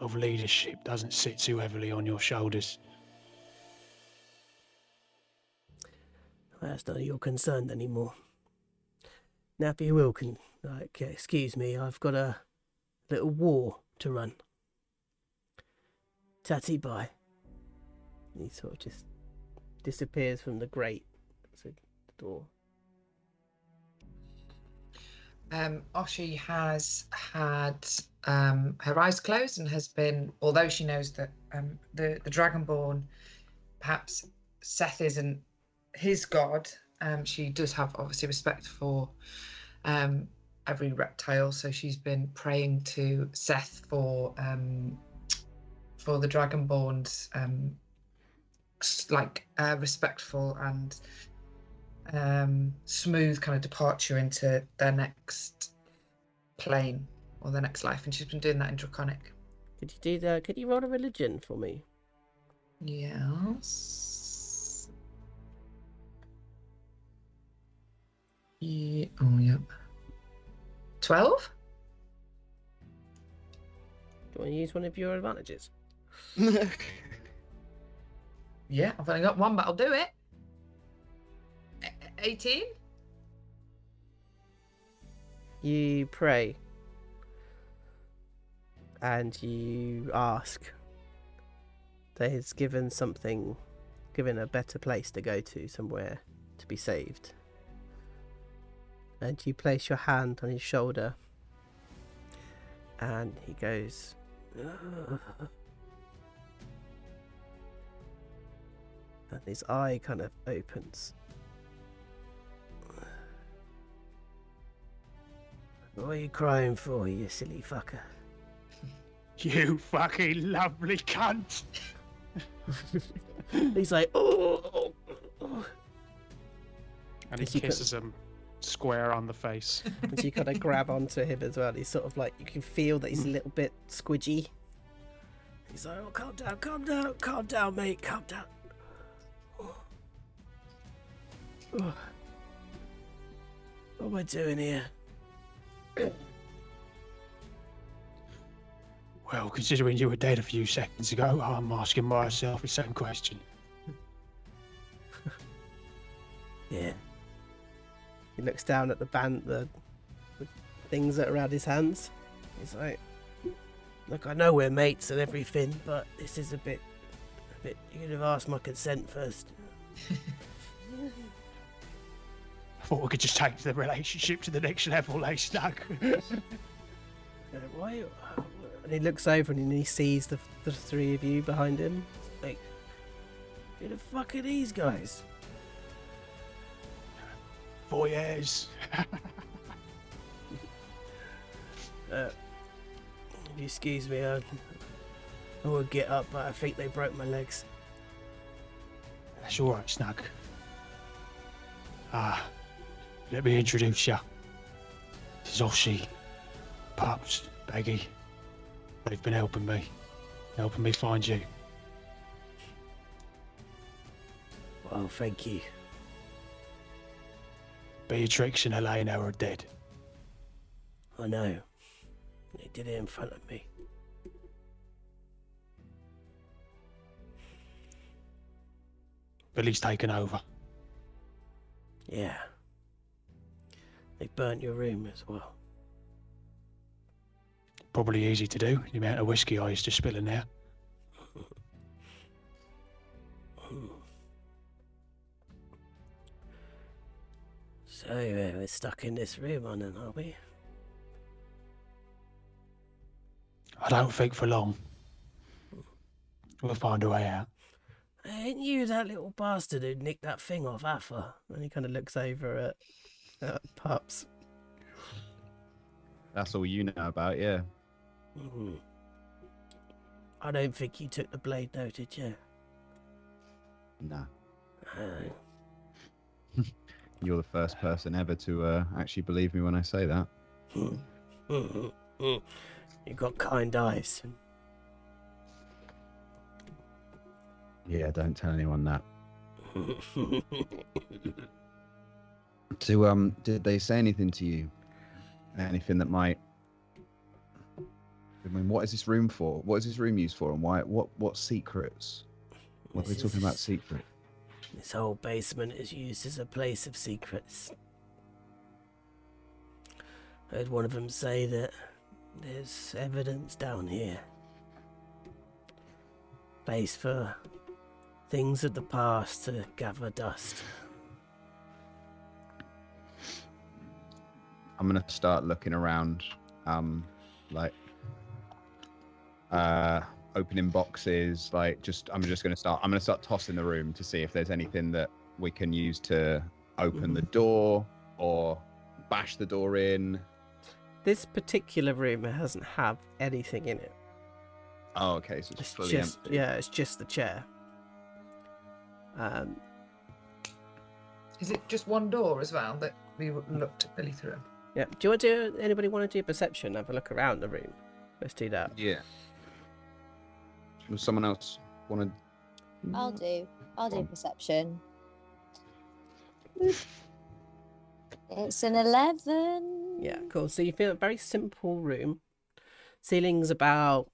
of leadership doesn't sit too heavily on your shoulders. That's none of your concern anymore. Now, if you will, excuse me, I've got a little war to run. Tatty bye. He sort of just disappears from the grate. That's the door. Oshi has had her eyes closed and has been, although she knows that the Dragonborn, perhaps Seth isn't his god, she does have obviously respect for every reptile, so she's been praying to Seth for the Dragonborn's respectful and smooth kind of departure into their next plane or their next life, and she's been doing that in Draconic. Could you do that? Could you roll a religion for me? Yes. Yeah. Oh, yep. 12? Do you want to use one of your advantages? Yeah, I've only got one, but I'll do it. 18? You pray. And you ask. That he's given a better place to go to, somewhere to be saved. And you place your hand on his shoulder. And he goes... And his eye kind of opens. What are you crying for, you silly fucker? You fucking lovely cunt! He's like, oh. And he kisses him square on the face. And you kind of grab onto him as well. He's sort of like, you can feel that he's a little bit squidgy. He's like, oh, calm down, mate, calm down. Oh. What am I doing here? Well, considering you were dead a few seconds ago, I'm asking myself the same question. Yeah. He looks down at the things that are around his hands. He's like, look, I know we're mates and everything, but this is a bit. You could have asked my consent first. I thought we could just take the relationship to the next level, eh, Snug? Why? And he looks over and he sees the three of you behind him. Like, who the fuck are these guys? 4 years. If you excuse me, I would get up, but I think they broke my legs. That's all right, Snug. Let me introduce you. This is Oshi, Pups, Baggy. They've been helping me find you. Well, thank you. Beatrix and Elena are dead. I know. They did it in front of me. Billy's taken over. Yeah. They burnt your room as well. Probably easy to do, the amount of whiskey I used to spill in there. So we're stuck in this room, then, are we? I don't think for long. We'll find a way out. Ain't you that little bastard who nicked that thing off Arfa? And he kind of looks over at Pups. That's all you know about, yeah. Mhm. I don't think you took the blade, though, did you? Nah. Oh. You're the first person ever to actually believe me when I say that. You got kind eyes. Yeah, don't tell anyone that. Did they say anything to you? Anything that might... I mean, what is this room for? What is this room used for? And why? What secrets? What are they talking about secret? This whole basement is used as a place of secrets. I heard one of them say that there's evidence down here. Place for things of the past to gather dust. I'm gonna start looking around, opening boxes. I'm just gonna start tossing the room to see if there's anything that we can use to open the door or bash the door in. This particular room doesn't have anything in it. Oh, okay, so it's fully empty. Yeah, it's just the chair. Is it just one door as well that we looked at Billy through? Yeah. Anybody want to do perception? Have a look around the room. Let's do that. Yeah. Does someone else want to? I'll do perception. It's an 11. Yeah, cool. So you feel a very simple room. Ceiling's about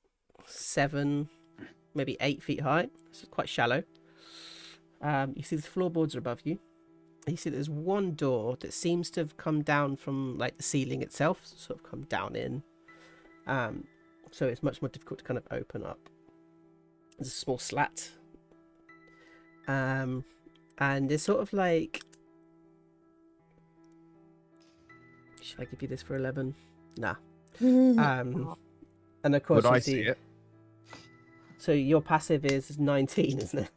7, maybe 8 feet high. It's quite shallow. You see the floorboards are above you. You see there's one door that seems to have come down from like the ceiling itself, sort of come down in. So it's much more difficult to kind of open up. There's a small slat. And there's sort of like... Should I give you this for 11? Nah. And of course Would you I see it? So your passive is 19, isn't it?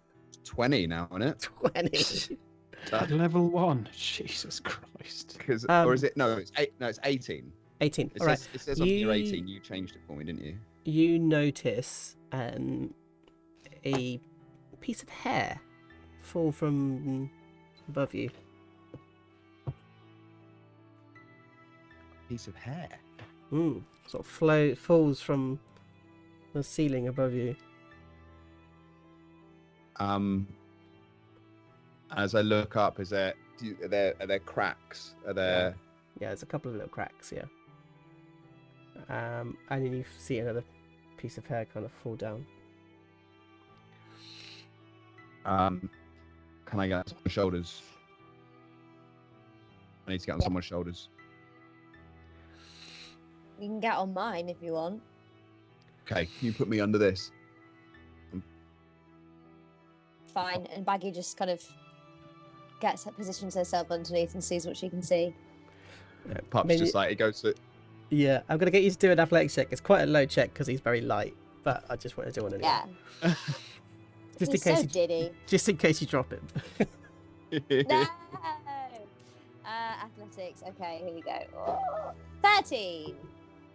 20 now, isn't it? 20. At level 1. Jesus Christ. Because or is it? No, it's 8. No, it's 18. 18. It All right. says, it says on here 18. You changed it for me, didn't you? You notice a piece of hair fall from above you. Piece of hair. Sort of falls from the ceiling above you. As I look up, are there cracks? Are there? Yeah, there's a couple of little cracks. Yeah. And then you see another piece of hair kind of fall down. Can I get on someone's shoulders? I need to get on someone's shoulders. You can get on mine if you want. Okay, can you put me under this? Fine. And Baggy just kind of positions herself underneath and sees what she can see. Yeah, Pup's just like, it goes to... Yeah, I'm going to get you to do an athletics check. It's quite a low check because he's very light, but I just want to do one anyway. Yeah. Just in case you drop him. No! Athletics. Okay, here we go. 13.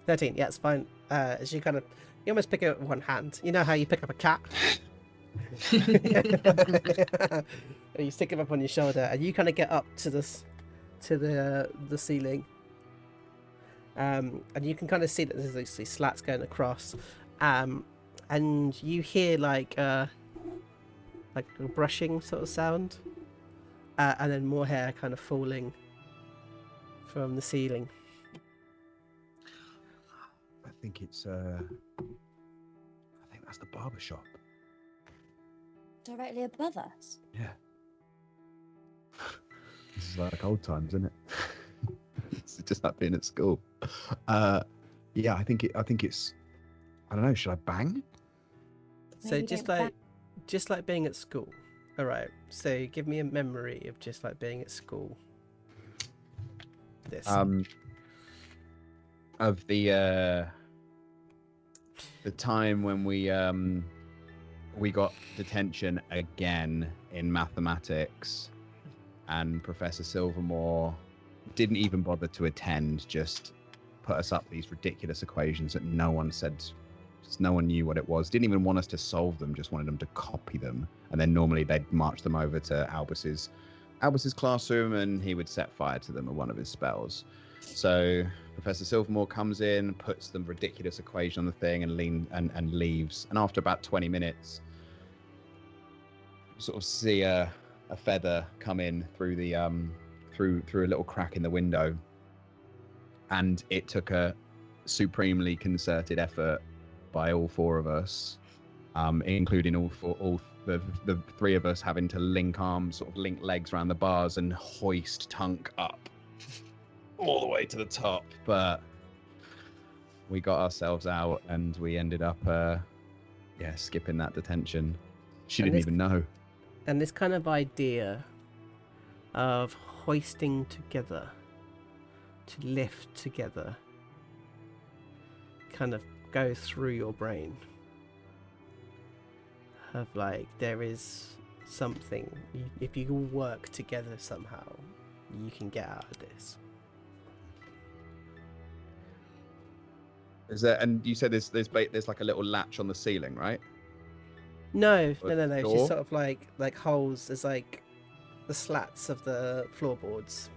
13, yeah, it's fine. As you kind of, you almost pick it up with one hand. You know how you pick up a cat? And you stick it up on your shoulder, and you kind of get up to the ceiling. And you can kind of see that there's these slats going across. And you hear like a brushing sort of sound. And then more hair kind of falling from the ceiling. I think it's I think that's the barber shop. Directly above us. Yeah. This is like old times, isn't it? It's just like being at school. Yeah, I think it's I don't know, should I bang? So just like being at school. All right. So give me a memory of just like being at school. this. Of the time when we got detention again in mathematics, and Professor Silvermore didn't even bother to attend, just put us up these ridiculous equations that no one knew what it was, didn't even want us to solve them, just wanted them to copy them, and then normally they'd march them over to Albus's classroom and he would set fire to them with one of his spells. So Professor Silvermore comes in, puts the ridiculous equation on the thing and leaves, and after about 20 minutes sort of see a feather come in through the through a little crack in the window, and it took a supremely concerted effort by all four of us, including all the three of us having to link arms, sort of link legs around the bars and hoist Tunk up all the way to the top. But we got ourselves out and we ended up skipping that detention. She didn't even know. And this kind of idea of hoisting together, to lift together, kind of goes through your brain. Of like, there is something, if you all work together somehow, you can get out of this. Is there? And you said there's like a little latch on the ceiling, right? No. Or It's door? just sort of like holes. There's like the slats of the floorboards,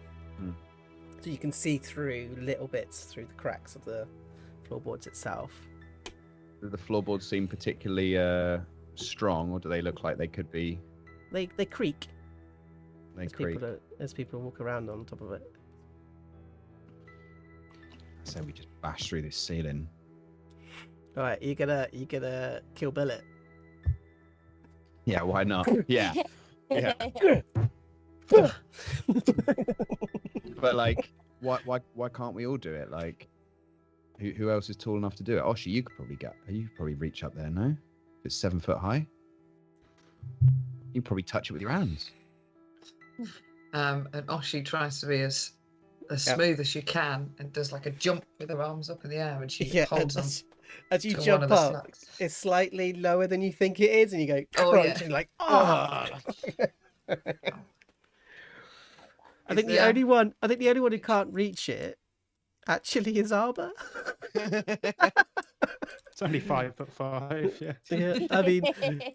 so you can see through little bits through the cracks of the floorboards itself. Do the floorboards seem particularly strong, or do they look like they could be? They creak. They creak. As people walk around on top of it. So we just bash through this ceiling. All right, you gonna kill Bill it? Yeah, why not? Yeah. Yeah. But like, why can't we all do it? Like, who else is tall enough to do it? Oshi, you could probably reach up there, no? If it's 7 foot high, you probably touch it with your hands. And Oshi tries to be as smooth as she can and does like a jump with her arms up in the air, and she holds on. As you to one jump of the up, slats. it's slightly lower than you think it is, and you go Oh, crunch, yeah. and you're like, oh. I think the only one who can't reach it actually is Arba. It's only 5'5". Yeah. Yeah, I mean,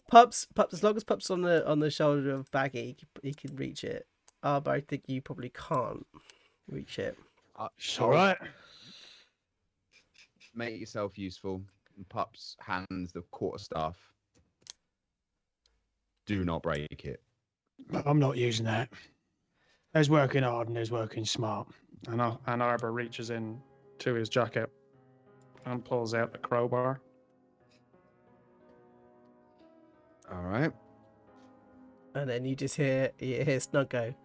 Pups. As long as Pups on the shoulder of Baggy, he can reach it. Arba, I think you probably can't reach it. It's all right. Make yourself useful. And Pup's hands the quarterstaff. Do not break it. I'm not using that. There's working hard and there's working smart. And Arbor reaches in to his jacket and pulls out the crowbar. All right. And then you just hear Snug go,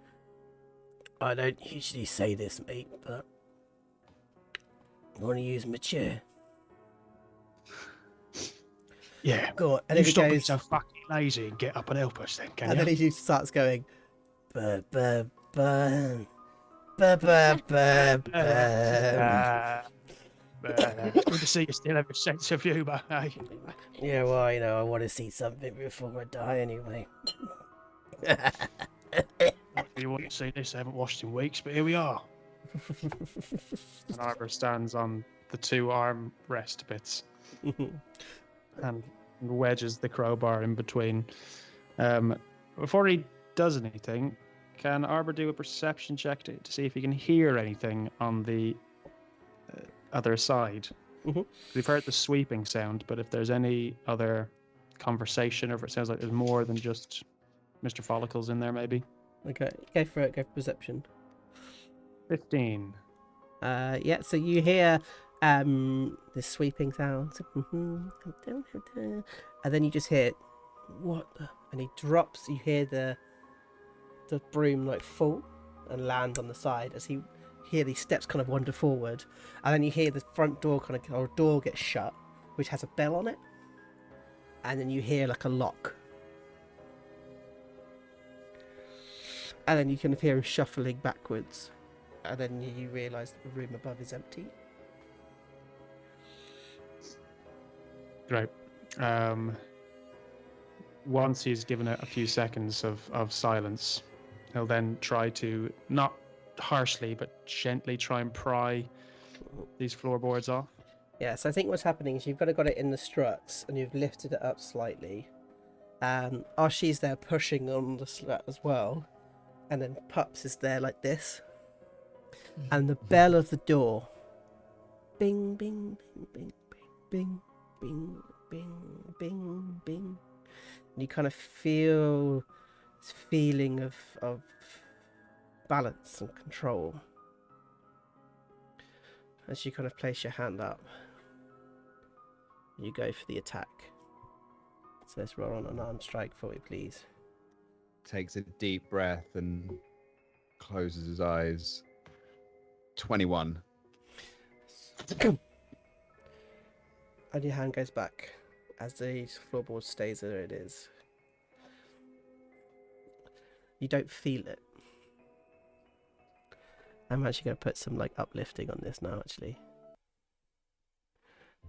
I don't usually say this, mate, but I want to use my chair. Yeah. Go on. And You then he stop being goes, so fucking lazy and get up and help us then, can and you? then he just starts going, ba ba ba ba ba ba ba. It's good to see you still have a sense of humour, eh? Yeah, well, I want to see something before I die anyway. You want to see this? I haven't watched in weeks, but here we are. And Arbor stands on the two arm rest bits and wedges the crowbar in between. Before he does anything, can Arbor do a perception check to see if he can hear anything on the other side? We've heard the sweeping sound, but if there's any other conversation, or if it sounds like there's more than just Mr. Follicles in there, maybe. Okay, go for it. Go for perception. 15. Yeah, so you hear the sweeping sounds, and then you just hear, what the? And he drops. You hear the broom like fall and land on the side as he hear these steps kind of wander forward, and then you hear the front door or door get shut, which has a bell on it, and then you hear like a lock, and then you can hear him shuffling backwards, and then you realise that the room above is empty. Great. Once he's given it a few seconds of silence, he'll then try to, not harshly, but gently try and pry these floorboards off. Yeah, so I think what's happening is you've got it in the struts and you've lifted it up slightly. Oshi's there pushing on the strut as well. And then Pups is there like this. And the bell of the door. Bing, bing, bing, bing, bing, bing, bing, bing, bing. And you kind of feel this feeling of balance and control as you kind of place your hand up. You go for the attack. So let's roll on an arm strike for me, please. Takes a deep breath and closes his eyes. 21. And your hand goes back as the floorboard stays where it is. You don't feel it. I'm actually going to put some like uplifting on this now, actually.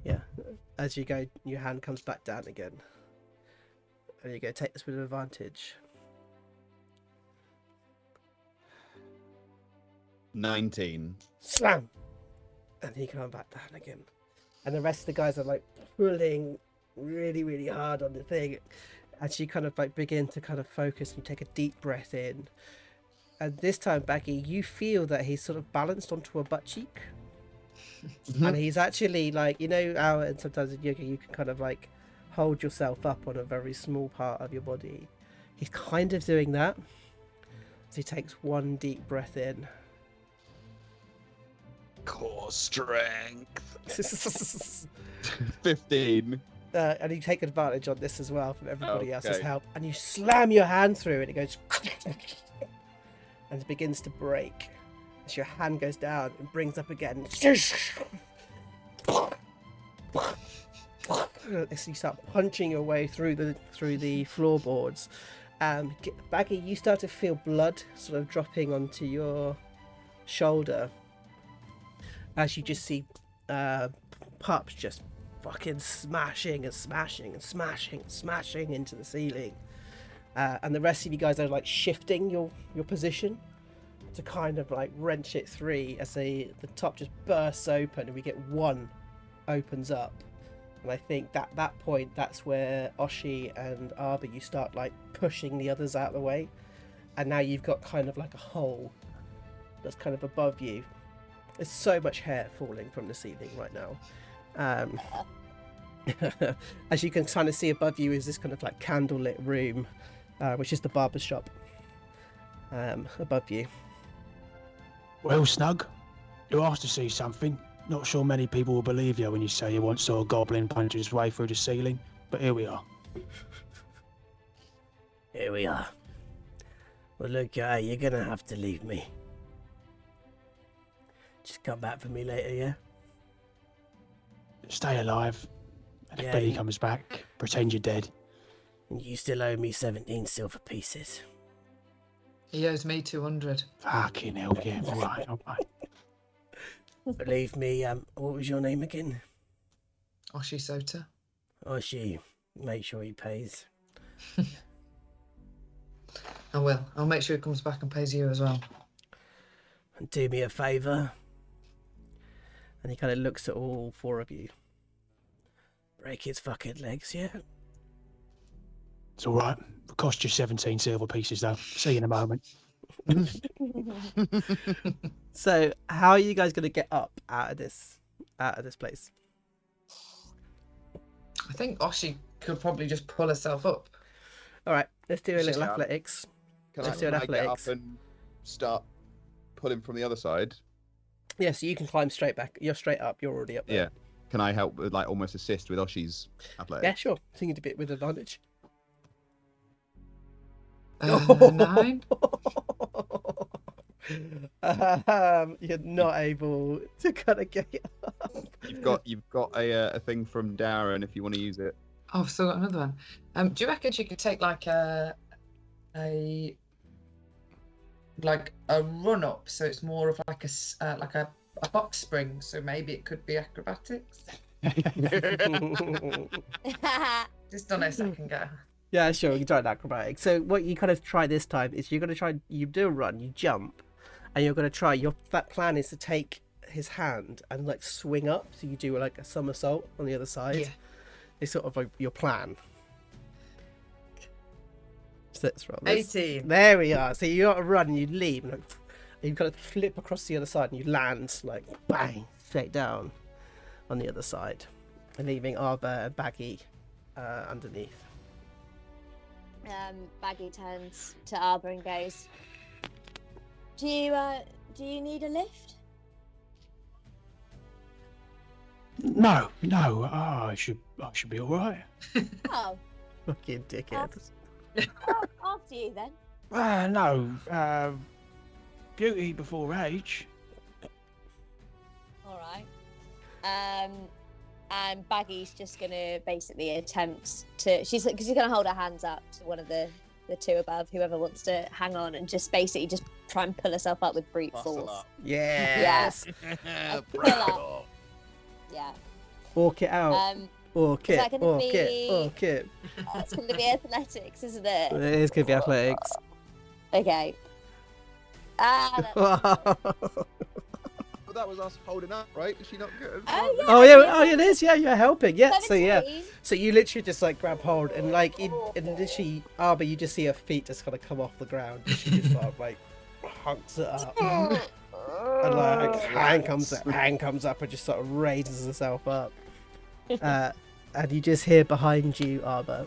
Yeah. As you go, your hand comes back down again. And you're going to take this with an advantage. 19. Slam! And he come back down again. And the rest of the guys are like pulling really, really hard on the thing. As you kind of like begin to kind of focus and take a deep breath in. And this time, Baggy, you feel that he's sort of balanced onto a butt cheek. And he's actually like, you know how sometimes in yoga you can kind of like hold yourself up on a very small part of your body. He's kind of doing that. So he takes one deep breath in. Core strength. 15. And you take advantage on this as well from everybody else's help. And you slam your hand through and it goes and it begins to break. As your hand goes down and brings up again. As you start punching your way through the floorboards. Baggy, you start to feel blood sort of dropping onto your shoulder. As you just see Pups just fucking smashing and smashing and smashing and smashing into the ceiling. And the rest of you guys are like shifting your position to kind of like wrench it free as the top just bursts open and we get one opens up. And I think that point, that's where Oshi and Arba, you start like pushing the others out of the way. And now you've got kind of like a hole that's kind of above you. There's so much hair falling from the ceiling right now. As you can kind of see above you is this kind of like candlelit room, which is the barber shop above you. Well, Snug, you asked to see something. Not sure many people will believe you when you say you once saw a goblin punch his way through the ceiling, but here we are. Here we are. Well, look, you're gonna have to leave me. Just come back for me later, yeah? Stay alive. And if Yeah, Billy comes back, pretend you're dead. And you still owe me 17 silver pieces. He owes me 200. Fucking hell, yeah. All right. Believe me, what was your name again? Oshi Sota. Oshi. Make sure he pays. I will. I'll make sure he comes back and pays you as well. And do me a favour. And he kind of looks at all four of you. Break his fucking legs, yeah? It's all right. It'll cost you 17 silver pieces, though. See you in a moment. So, how are you guys going to get up out of this place? I think Oshi could probably just pull herself up. All right, let's do a Let's little just- athletics. Can Let's I, do an can I get up athletics. and start pulling from the other side? Yeah, so you can climb straight back. You're straight up. You're already up there. Yeah. Can I help with, like, almost assist with Oshi's athletics? Yeah, sure. I think you did a bit with advantage. 9. You're not able to kind of get it up. You've got a thing from Darren if you want to use it. Oh, I've still got another one. Do you reckon she could take like a like a run up, so it's more of like a box spring. So maybe it could be acrobatics. Just done it a second ago. Yeah, sure, you can try an acrobatic. So what you kind of try this time is you're going to try, you do a run, you jump, and you're going to try, that plan is to take his hand and like swing up, so you do like a somersault on the other side. Yeah. It's sort of like your plan. So let's roll this. 18. There we are. So you got to run and you leap and you kind of flip across the other side and you land like bang straight down on the other side, and leaving Arba and Baggy underneath. Baggy turns to Arbor and goes, do you need a lift? No, I should be all right. Oh, Fucking dickhead. after you then. No, beauty before age. All right. And Baggy's just gonna basically attempt to. Because she's gonna hold her hands up to one of the two above, whoever wants to hang on, and just basically just try and pull herself up with brute Bustle force. up. Yes. Pull up. Yeah. Walk it out. Walk is it. that gonna Walk be- it. Walk it. That's gonna be athletics, isn't it? It is going to be athletics. Okay. Well, that was us holding up, right? Is she not good? Oh yeah. Oh yeah, oh it is. Yeah, you're helping. Yeah. So 17. so you literally just like grab hold and like and literally, but you just see her feet just kind of come off the ground. And she just sort of like hunks it up, and like hand comes up and just sort of raises herself up. And you just hear behind you, Arba.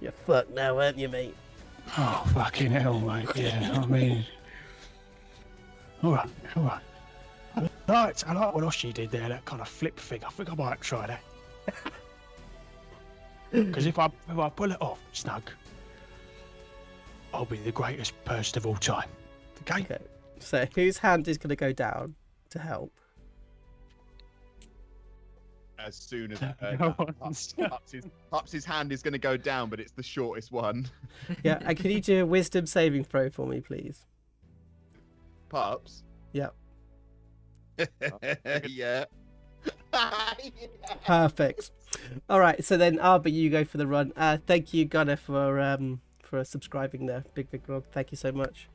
You're fucked now, aren't you, mate? Oh, fucking hell, mate. Yeah, I mean... All right. I like what Oshi did there, that kind of flip thing. I think I might try that. Because if I pull it off, Snug, I'll be the greatest person of all time. Okay? Okay. So whose hand is going to go down to help? As soon as No one's- Pups' hand is going to go down, but it's the shortest one. Yeah, and can you do a wisdom saving throw for me, please? Pups? Yep. Yeah. Perfect. All right, so then Arba, you go for the run. Thank you, Gunnar, for subscribing there. Big vlog. Thank you so much.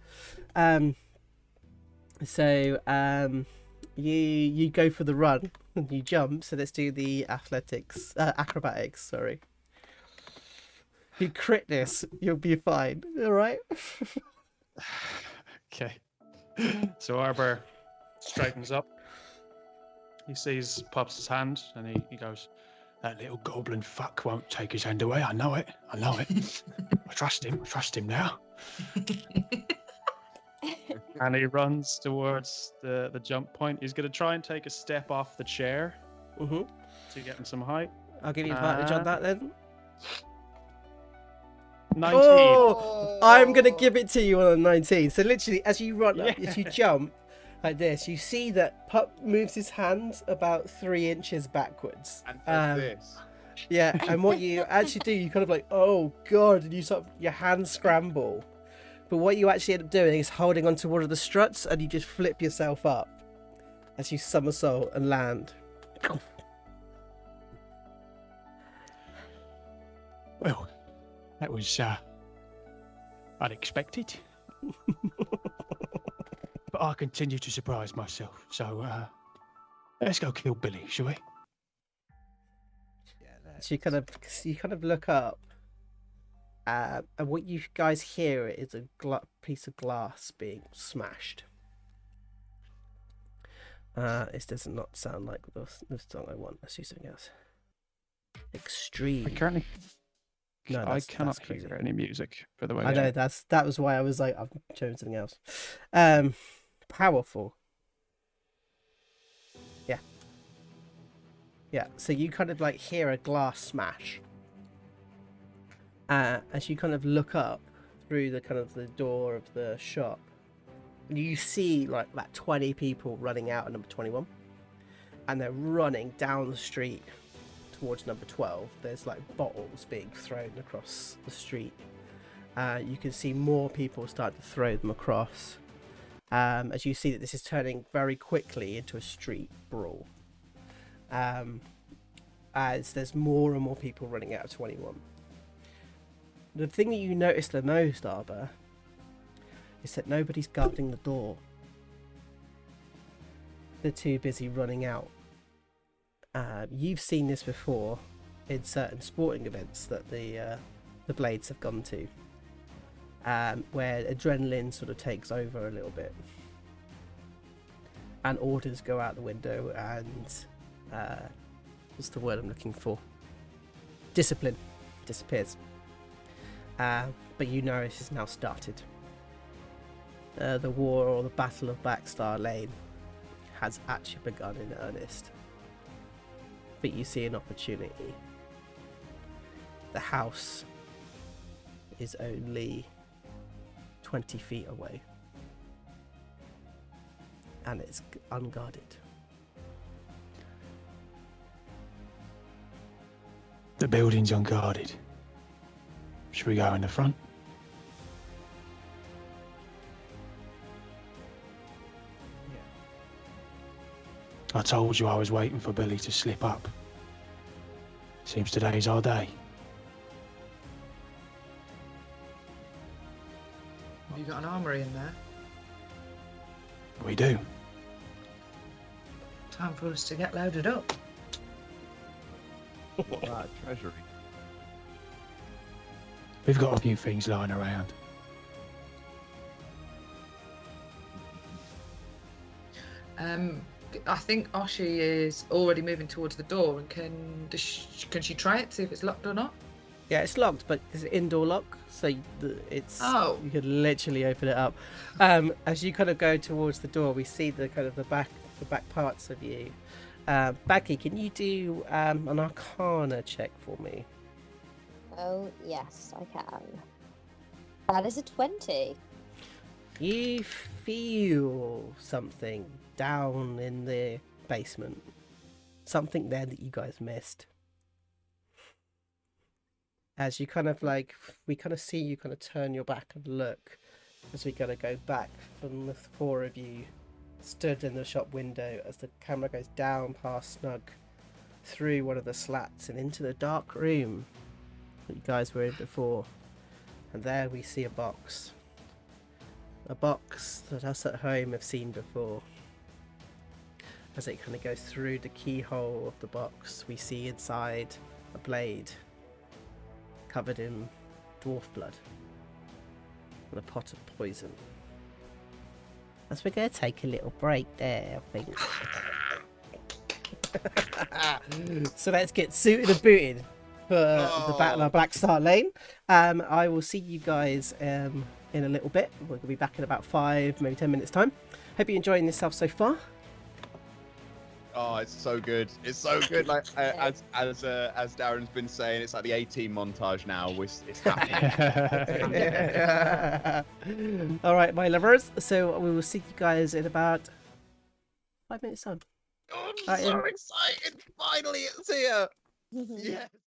You go for the run and you jump. So let's do the acrobatics. Sorry. If you crit this, you'll be fine. All right. Okay. So Arbor straightens up. He sees Pops' hand and he goes, That little goblin fuck won't take his hand away. I know it. I trust him now. and he runs towards the jump point. He's going to try and take a step off the chair Mm-hmm. to get him some height. I'll give you advantage on that then. 19. Oh, I'm gonna give it to you on a 19. So literally, as you run up, as you jump like this, you see that Pup moves his hand about 3 inches backwards. And does this. Yeah, and what you actually do, you kind of like, oh god, and you sort of your hands scramble. But what you actually end up doing is holding onto one of the struts, and you just flip yourself up as you somersault and land. Well, that was unexpected. But I continue to surprise myself. So let's go kill Billy, shall we? So you kind of look up, and what you guys hear is a piece of glass being smashed. This does not sound like the song I want. Let's do something else. Extreme. I currently No, I that's cannot crazy. hear any music, by the way. I know that was why I was like, I've chosen something else. Powerful. Yeah. So you kind of like hear a glass smash. As you kind of look up through the kind of the door of the shop, and you see like 20 people running out at number 21, and they're running down the street towards number 12. There's like bottles being thrown across the street. you can see more people start to throw them across. As you see that this is turning very quickly into a street brawl. As there's more and more people running out of 21. The thing that you notice the most, Arba, is that nobody's guarding the door. They're too busy running out. You've seen this before in certain sporting events that the Blades have gone to, where adrenaline sort of takes over a little bit, and orders go out the window, and what's the word I'm looking for? Discipline disappears. But you know it has now started. The war, or the Battle of Blackstar Lane, has actually begun in earnest. But you see an opportunity. The house is only 20 feet away, and it's unguarded. The building's unguarded. Should we go in the front? I told you I was waiting for Billy to slip up. Seems today's our day. Have you got an armory in there? We do. Time for us to get loaded up. What about treasury? We've got a few things lying around. I think Oshi is already moving towards the door, and can she try it, see if it's locked or not? Yeah, it's locked, but there's an indoor lock, so it's you could literally open it up. As you kind of go towards the door, we see the kind of the back parts of you. Baggy, can you do an Arcana check for me? Oh, yes, I can. That is a 20. You feel something down in the basement. Something there that you guys missed. As you kind of we kind of see you kind of turn your back and look, as we kind of go back from the four of you stood in the shop window as the camera goes down past Snug, through one of the slats and into the dark room that you guys were in before. And there we see a box. A box that us at home have seen before. As it kind of goes through the keyhole of the box, we see inside a blade covered in dwarf blood and a pot of poison. As we're going to take a little break there, I think. So let's get suited and booted for the Battle of Blackstar Lane. I will see you guys in a little bit. We're going to be back in about 5, maybe 10 minutes time. Hope you're enjoying yourself so far. Oh, it's so good. It's so good. Like as Darren's been saying, it's like the 18 montage now. It's happening. All right, my lovers. So we will see you guys in about 5 minutes time. Oh, I'm so excited. Finally, it's here. Yeah.